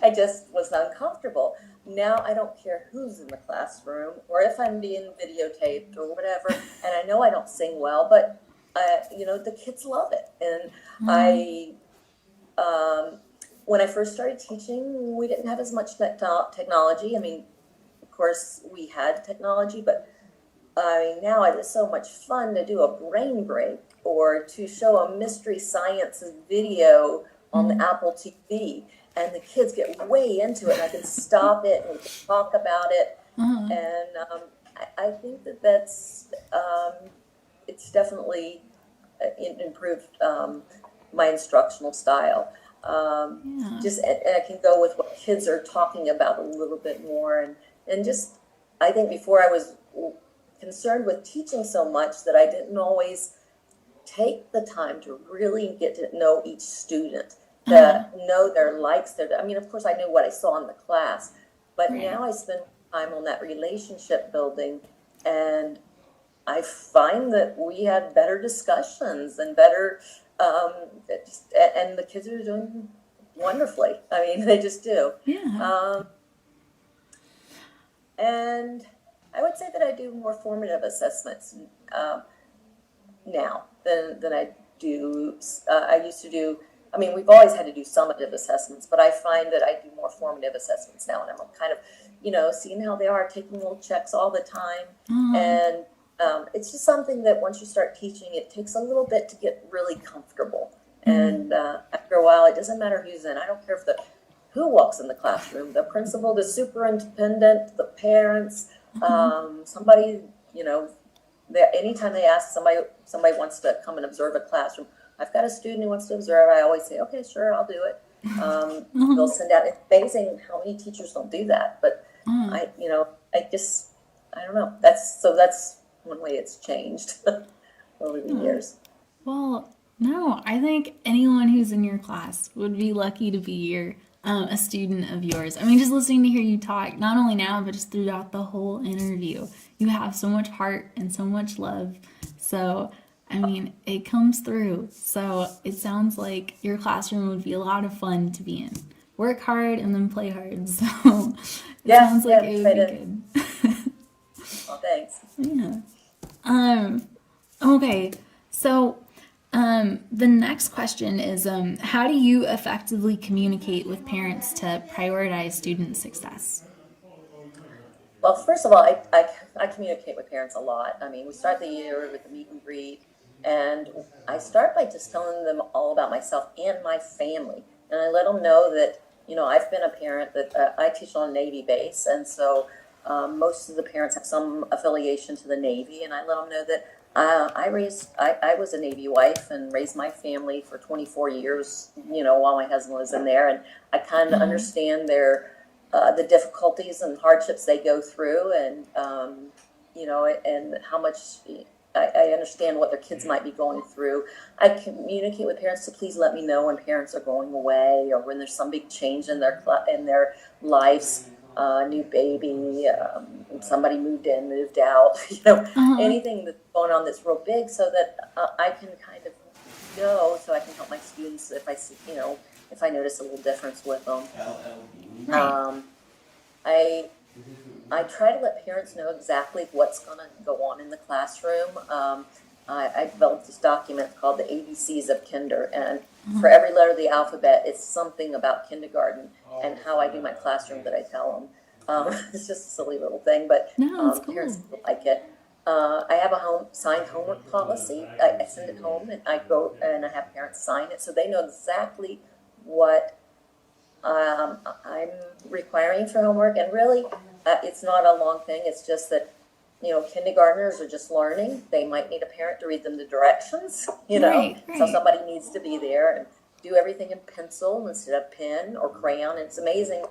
I just was uncomfortable. Now I don't care who's in the classroom or if I'm being videotaped or whatever, and I know I don't sing well, but the kids love it. And when I first started teaching, we didn't have as much technology. I mean, of course we had technology, but now it's so much fun to do a brain break or to show a mystery science video on the Apple TV. And the kids get way into it, and I can stop it and we can talk about it. And I think that's it's definitely improved my instructional style. Just and I can go with what kids are talking about a little bit more, and just I think before I was concerned with teaching so much that I didn't always take the time to really get to know each student. To know their likes, of course I knew what I saw in the class, but now I spend time on that relationship building, and I find that we have better discussions and better, and the kids are doing wonderfully. I mean, they just do. And I would say that I do more formative assessments now than I do. I used to do. We've always had to do summative assessments, but I find that I do more formative assessments now, and I'm kind of, seeing how they are, taking little checks all the time. And it's just something that once you start teaching, it takes a little bit to get really comfortable. And after a while, it doesn't matter who's in. I don't care who walks in the classroom, the principal, the superintendent, the parents, somebody, anytime they ask somebody wants to come and observe a classroom, I've got a student who wants to observe, I always say, okay, sure, I'll do it. They'll send out, it's amazing how many teachers don't do that, but I don't know. That's one way it's changed over the years. Well, no, I think anyone who's in your class would be lucky to be a student of yours. I mean, just listening to hear you talk, not only now, but just throughout the whole interview, you have so much heart and so much love. So, I mean, it comes through. So, it sounds like your classroom would be a lot of fun to be in. Work hard and then play hard. So, it sounds like it would be good. Well, thanks. Yeah. Okay. So, the next question is, how do you effectively communicate with parents to prioritize student success? Well, first of all, I communicate with parents a lot. I mean, we start the year with a meet and greet, and I start by just telling them all about myself and my family. And I let them know that, I've been a parent that I teach on a Navy base, and so most of the parents have some affiliation to the Navy, and I let them know that I was a Navy wife and raised my family for 24 years, while my husband was in there, and I kind of understand the difficulties and hardships they go through, and and how much I understand what their kids might be going through. I communicate with parents to please let me know when parents are going away or when there's some big change in their lives. New baby, somebody moved in, moved out, anything that's going on that's real big, so that I can kind of know, so I can help my students if I see, if I notice a little difference with them. Right. I try to let parents know exactly what's going to go on in the classroom. I developed this document called the ABCs of Kinder, and for every letter of the alphabet, it's something about kindergarten and how I do my classroom that I tell them. It's just a silly little thing, but No, it's parents cool. like it. I have a signed homework policy. I send it home, and I go and I have parents sign it, so they know exactly what I'm requiring for homework. And really, it's not a long thing. It's just that kindergartners are just learning. They might need a parent to read them the directions, Right, so right. somebody needs to be there and do everything in pencil instead of pen or crayon. It's amazing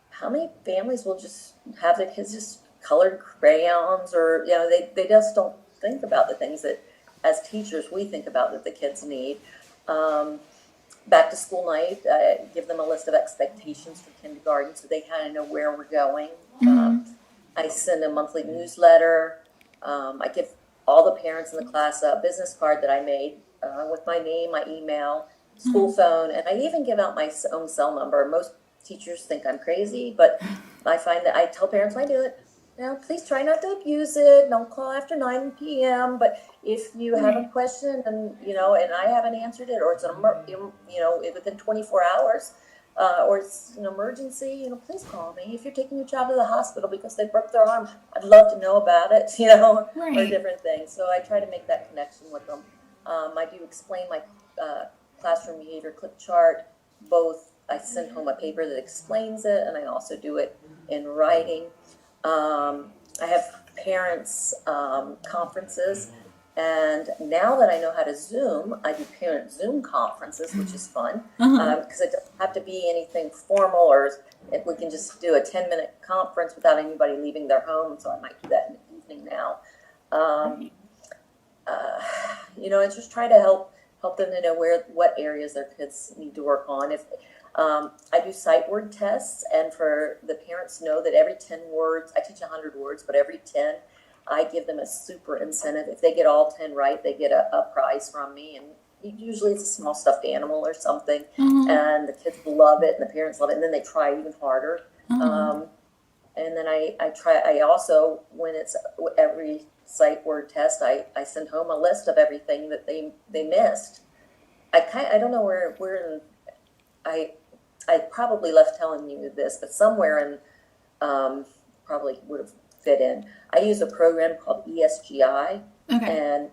how many families will just have their kids just colored crayons, or they just don't think about the things that as teachers we think about that the kids need. um, Back to school night, I give them a list of expectations for kindergarten so they kind of know where we're going. I send a monthly newsletter. I give all the parents in the class a business card that I made with my name, my email, school phone, and I even give out my own cell number. Most teachers think I'm crazy, but I find that I tell parents when I do it, please try not to abuse it. Don't call after 9 p.m. But if you have a Right. question and and I haven't answered it, or it's within 24 hours, or it's an emergency, please call me. If you're taking your child to the hospital because they broke their arm, I'd love to know about it, or Right. different things. So I try to make that connection with them. I do explain my classroom behavior clip chart. Both I send home a paper that explains it, and I also do it in writing. I have parents conferences, and now that I know how to Zoom, I do parent Zoom conferences, which is fun because it doesn't have to be anything formal, or if we can just do a 10-minute conference without anybody leaving their home. So I might do that in the evening now. Um, Right. and just try to help them to know what areas their kids need to work on. If I do sight word tests, and for the parents know that every 10 words, I teach 100 words, but every 10, I give them a super incentive. If they get all 10 right, they get a prize from me, and usually it's a small stuffed animal or something, and the kids love it, and the parents love it, and then they try even harder. Um, and then I also, when it's every sight word test, I send home a list of everything that they missed. I don't know where in, I I probably left telling you this, but somewhere in probably would have fit in. I use a program called ESGI, Okay. and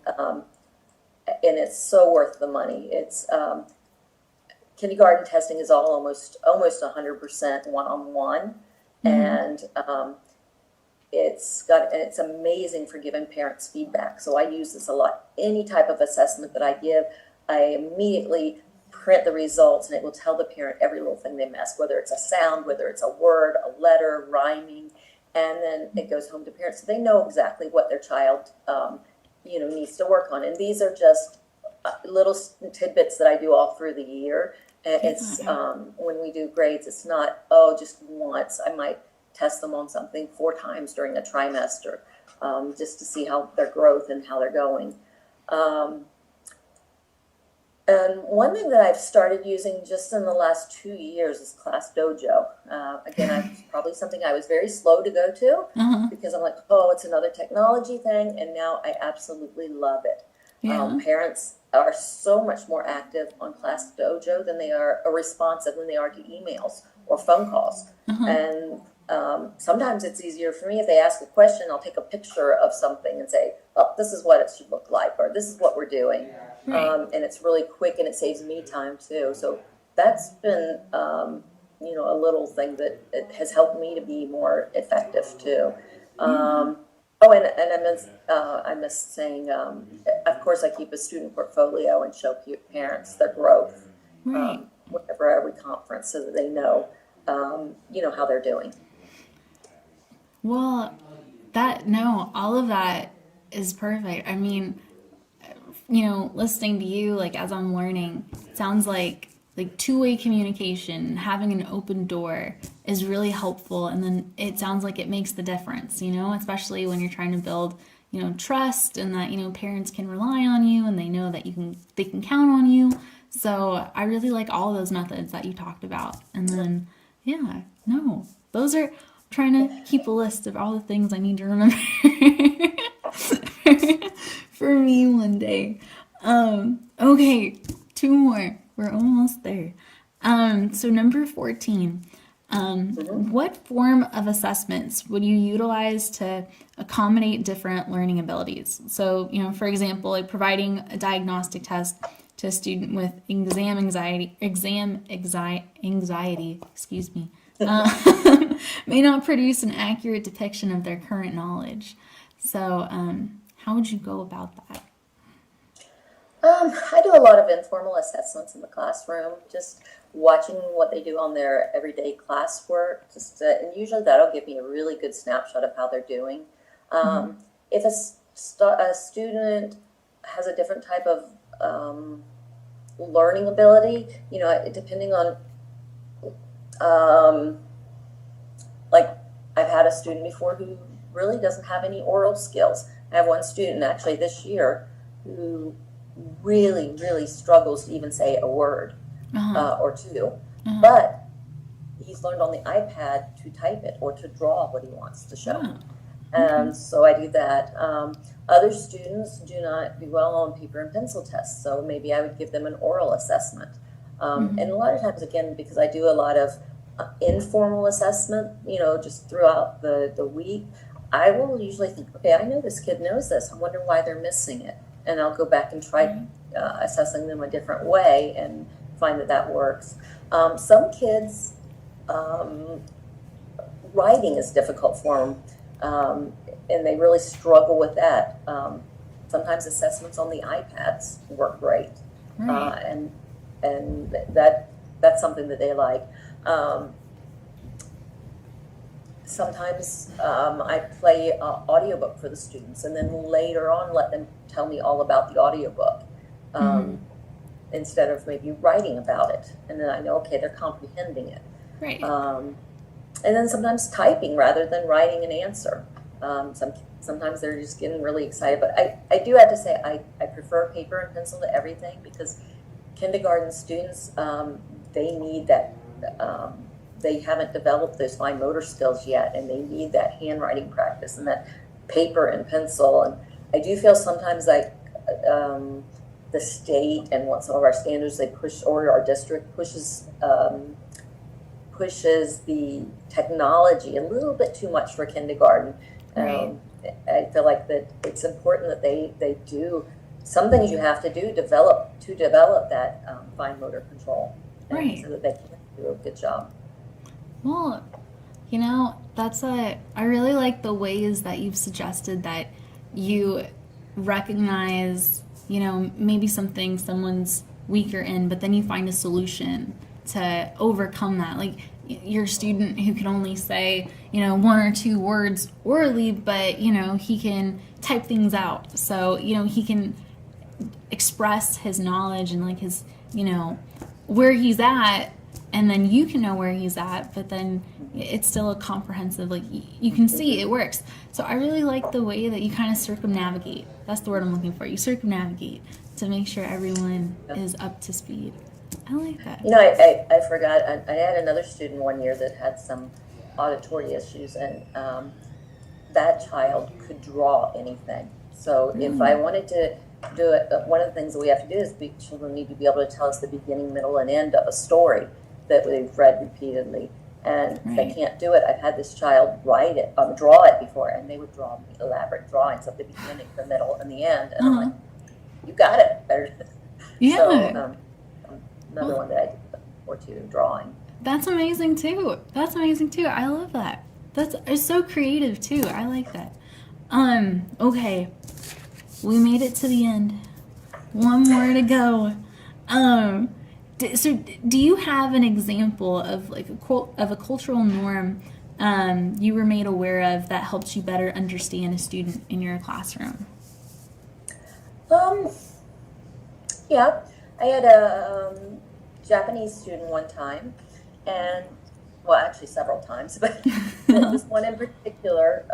it's so worth the money. It's kindergarten testing is almost 100% one-on-one, and it's amazing for giving parents feedback. So I use this a lot. Any type of assessment that I give, I immediately print the results, and it will tell the parent every little thing they missed, whether it's a sound, whether it's a word, a letter, rhyming, and then it goes home to parents, so they know exactly what their child, needs to work on. And these are just little tidbits that I do all through the year. And it's when we do grades, it's not just once. I might test them on something 4 times during a trimester, just to see how their growth and how they're going. And one thing that I've started using just in the last 2 years is Class Dojo. Again, it's probably something I was very slow to go to because I'm like, it's another technology thing, and now I absolutely love it. Yeah. Parents are so much more active on Class Dojo than they are responsive than they are to emails or phone calls. And sometimes it's easier for me if they ask a question, I'll take a picture of something and say, this is what it should look like, or this is what we're doing. Right. And it's really quick, and it saves me time too. So that's been, a little thing that it has helped me to be more effective too. And I missed saying, of course, I keep a student portfolio and show parents their growth Right. whenever every conference, so that they know, how they're doing. Well, all of that is perfect. I mean, listening to you, like as I'm learning, it sounds like two-way communication, having an open door is really helpful. And then it sounds like it makes the difference, especially when you're trying to build, trust, and that, parents can rely on you and they know that they can count on you. So I really like all those methods that you talked about. And then, those are trying to keep a list of all the things I need to remember for me one day. Okay, 2 more. We're almost there. So number 14. What form of assessments would you utilize to accommodate different learning abilities? So, for example, like providing a diagnostic test to a student with exam anxiety, excuse me, may not produce an accurate depiction of their current knowledge. So, how would you go about that? I do a lot of informal assessments in the classroom, just watching what they do on their everyday classwork. And usually that'll give me a really good snapshot of how they're doing. If a student has a different type of learning ability, depending on, like I've had a student before who really doesn't have any oral skills. I have one student actually this year who really, really struggles to even say a word or two. But he's learned on the iPad to type it or to draw what he wants to show. And so I do that. Other students do not do well on paper and pencil tests, so maybe I would give them an oral assessment. And a lot of times, again, because I do a lot of informal assessment, just throughout the week, I will usually think, okay, I know this kid knows this. I wonder why they're missing it. And I'll go back and try assessing them a different way and find that works. Some kids, writing is difficult for them, and they really struggle with that. Sometimes assessments on the iPads work great, and that's something that they like. Sometimes I play an audiobook for the students, and then later on let them tell me all about the audiobook instead of maybe writing about it. And then I know, okay, they're comprehending it. Right. And then sometimes typing rather than writing an answer. Sometimes they're just getting really excited. But I do have to say I prefer paper and pencil to everything, because kindergarten students, they need that. They haven't developed those fine motor skills yet, and they need that handwriting practice and that paper and pencil. And I do feel sometimes like the state and what some of our standards they push, or our district pushes the technology a little bit too much for kindergarten. Right. I feel like that it's important that they do some things you have to do develop that fine motor control, Right. so that they can do a good job. Well, I really like the ways that you've suggested that you recognize, maybe something someone's weaker in, but then you find a solution to overcome that. Like your student who can only say, one or two words orally, but, he can type things out. So, he can express his knowledge and like his, where he's at, and then you can know where he's at, but then it's still a comprehensive, like you can see it works. So I really like the way that you kind of circumnavigate. That's the word I'm looking for. You circumnavigate to make sure everyone is up to speed. I like that. I forgot. I had another student one year that had some auditory issues, and that child could draw anything. So if I wanted to do it, one of the things that we have to do is children need to be able to tell us the beginning, middle, and end of a story that they've read repeatedly. And if they can't do it, I've had this child draw it before, and they would draw elaborate drawings of the beginning, the middle, and the end. And I'm like, you got it. Better. Yeah. So, another one that I did or two drawing. That's amazing too. I love that. It's so creative too. I like that. Okay. We made it to the end. One more to go. So do you have an example of like a cultural norm you were made aware of that helps you better understand a student in your classroom? Yeah, I had a Japanese student one time, and well, actually several times, but this one in particular,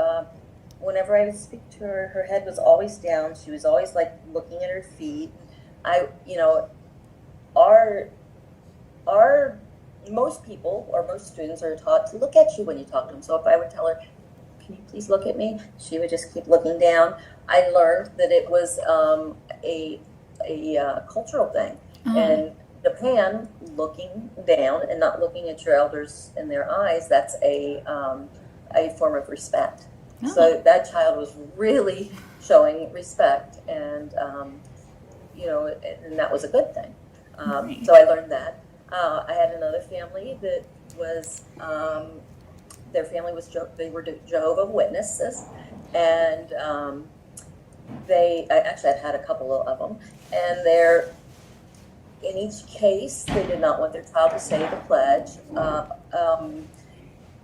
whenever I would speak to her, her head was always down. She was always like looking at her feet. Our most people or most students are taught to look at you when you talk to them. So if I would tell her, "Can you please look at me?" she would just keep looking down. I learned that it was a cultural thing, and Japan, looking down and not looking at your elders in their eyes, that's a form of respect. So that child was really showing respect, and and that was a good thing. So I learned that. I had another family that was their family was they were Jehovah's Witnesses, and I've had a couple of them, and in each case they did not want their child to say the pledge.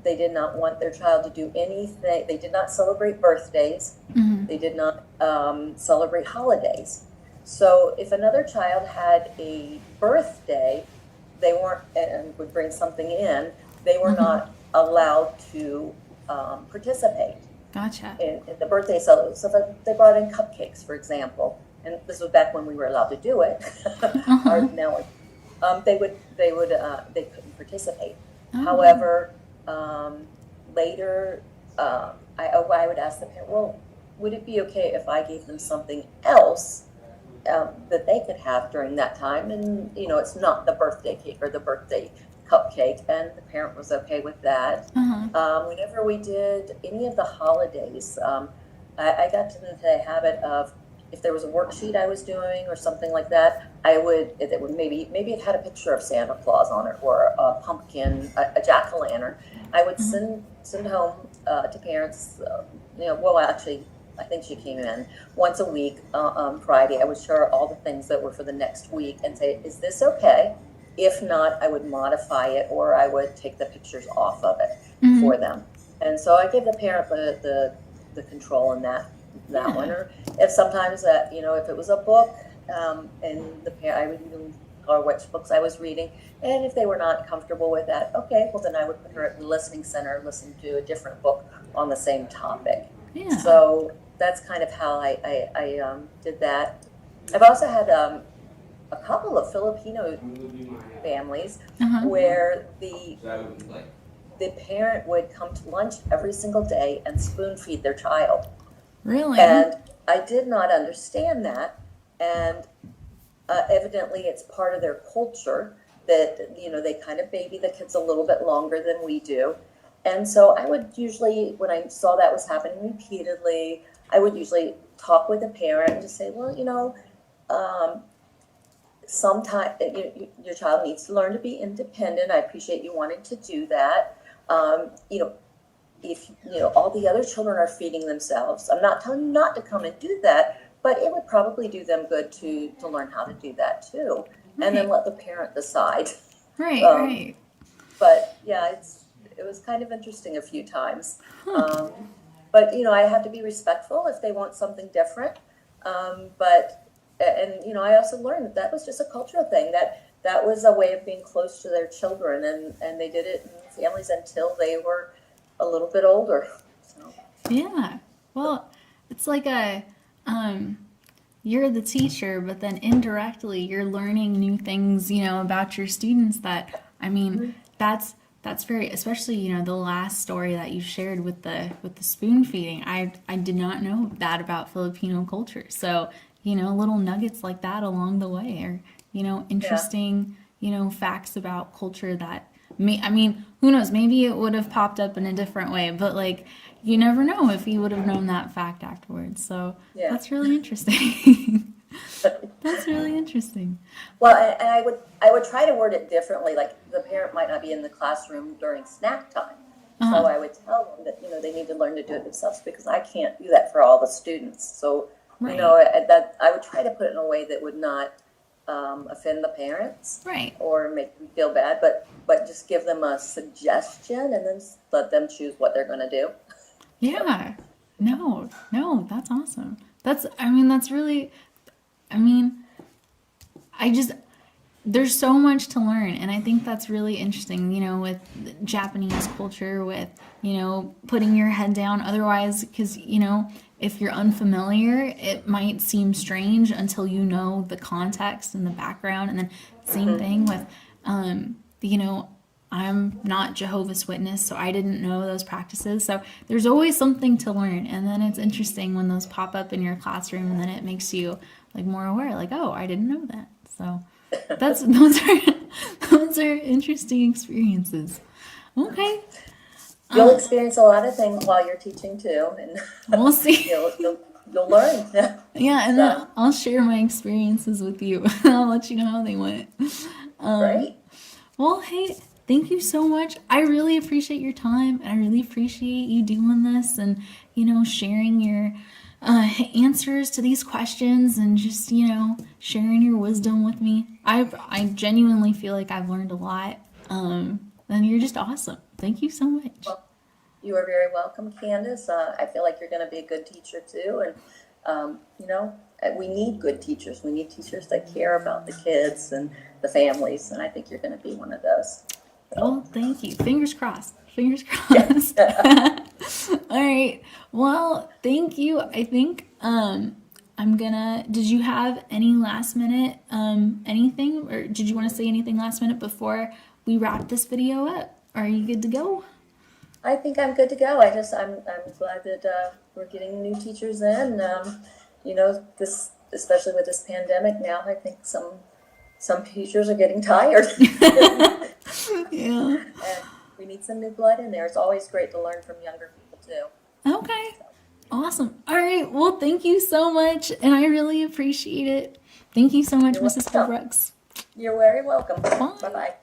They did not want their child to do anything. They did not celebrate birthdays. They did not celebrate holidays. So if another child had a birthday, they weren't, and would bring something in, they were not allowed to participate. Gotcha. In the birthday celebration. So if they brought in cupcakes, for example, and this was back when we were allowed to do it. Now, they couldn't participate. However, later, I would ask the parent, well, would it be okay if I gave them something else that they could have during that time? And, it's not the birthday cake or the birthday cupcake. And the parent was okay with that. Whenever we did any of the holidays, I got into the habit of, if there was a worksheet I was doing or something like that, it would maybe it had a picture of Santa Claus on it, or a pumpkin, a jack-o'-lantern. I would send home to parents. Actually, I think she came in once a week on Friday. I would show her all the things that were for the next week and say, "Is this okay?" If not, I would modify it, or I would take the pictures off of it for them. And so I give the parent the control in that one. Or if sometimes if it was a book, and the parent, I would even or which books I was reading, and if they were not comfortable with that, okay, well then I would put her at the listening center, listen to a different book on the same topic. Yeah. So that's kind of how I did that. I've also had a couple of Filipino families where the parent would come to lunch every single day and spoon feed their child. Really? And I did not understand that, and evidently it's part of their culture that they kind of baby the kids a little bit longer than we do. And so I would usually, when I saw that was happening repeatedly, I would usually talk with the parent and just say, well, sometimes your child needs to learn to be independent. I appreciate you wanting to do that. You know, if, you know, all the other children are feeding themselves, I'm not telling you not to come and do that, but it would probably do them good to learn how to do that too. And then let the parent decide. Right, Um, right. But yeah, it was kind of interesting a few times. But you know, I have to be respectful if they want something different. And you know, I also learned that that was just a cultural thing, that was a way of being close to their children, and they did it in families until they were a little bit older. So Yeah. Well, it's like you're the teacher, but then indirectly you're learning new things, about your students that, I mean, that's very, especially, the last story that you shared with the spoon feeding. I did not know that about Filipino culture. So, little nuggets like that along the way are, yeah, interesting, facts about culture that I mean, who knows? Maybe it would have popped up in a different way, but like, you never know if you would have known that fact afterwards. So yeah. that's really interesting. That's really interesting. Well, and I would try to word it differently. Like the parent might not be in the classroom during snack time, so Uh-huh. I would tell them that they need to learn to do it themselves because I can't do that for all the students. So Right. that I would try to put it in a way that would not offend the parents Right. or make them feel bad, but just give them a suggestion and then let them choose what they're going to do. Yeah. No, no, that's awesome. I mean, that's really, I mean, I just, there's so much to learn. And I think that's really interesting, with Japanese culture, with, putting your head down. Otherwise, because, if you're unfamiliar, it might seem strange until you know the context and the background. And then, same thing with, you know, I'm not Jehovah's Witness, so I didn't know those practices. So there's always something to learn. And then it's interesting when those pop up in your classroom, and then it makes you like more aware, like, oh, I didn't know that. So those are those are interesting experiences. Okay. You'll experience a lot of things while you're teaching too, and We'll see. you'll learn. Yeah, and then So I'll share my experiences with you. I'll let you know how they went. great. Well, hey, thank you so much. I really appreciate your time, and I really appreciate you doing this and, sharing your answers to these questions and just, sharing your wisdom with me. I genuinely feel like I've learned a lot. And you're just awesome. Thank you so much. Well, you are very welcome, Candace. I feel like you're going to be a good teacher too, and we need good teachers. We need teachers that care about the kids and the families, and I think you're going to be one of those. Well, So, thank you. Fingers crossed. Fingers yeah. crossed. All right. Well, thank you. I think I'm gonna. Did you have any last minute anything, or did you want to say anything last minute before we wrap this video up? Are you good to go? I think I'm good to go. I'm glad that we're getting new teachers in. This, especially with this pandemic now, I think some teachers are getting tired. Yeah. And we need some new blood in there. It's always great to learn from younger people too. Okay. Awesome. All right. Well, thank you so much, and I really appreciate it. Thank you so much, You're Mrs. welcome. Brooks. You're very welcome. Bye. Bye bye.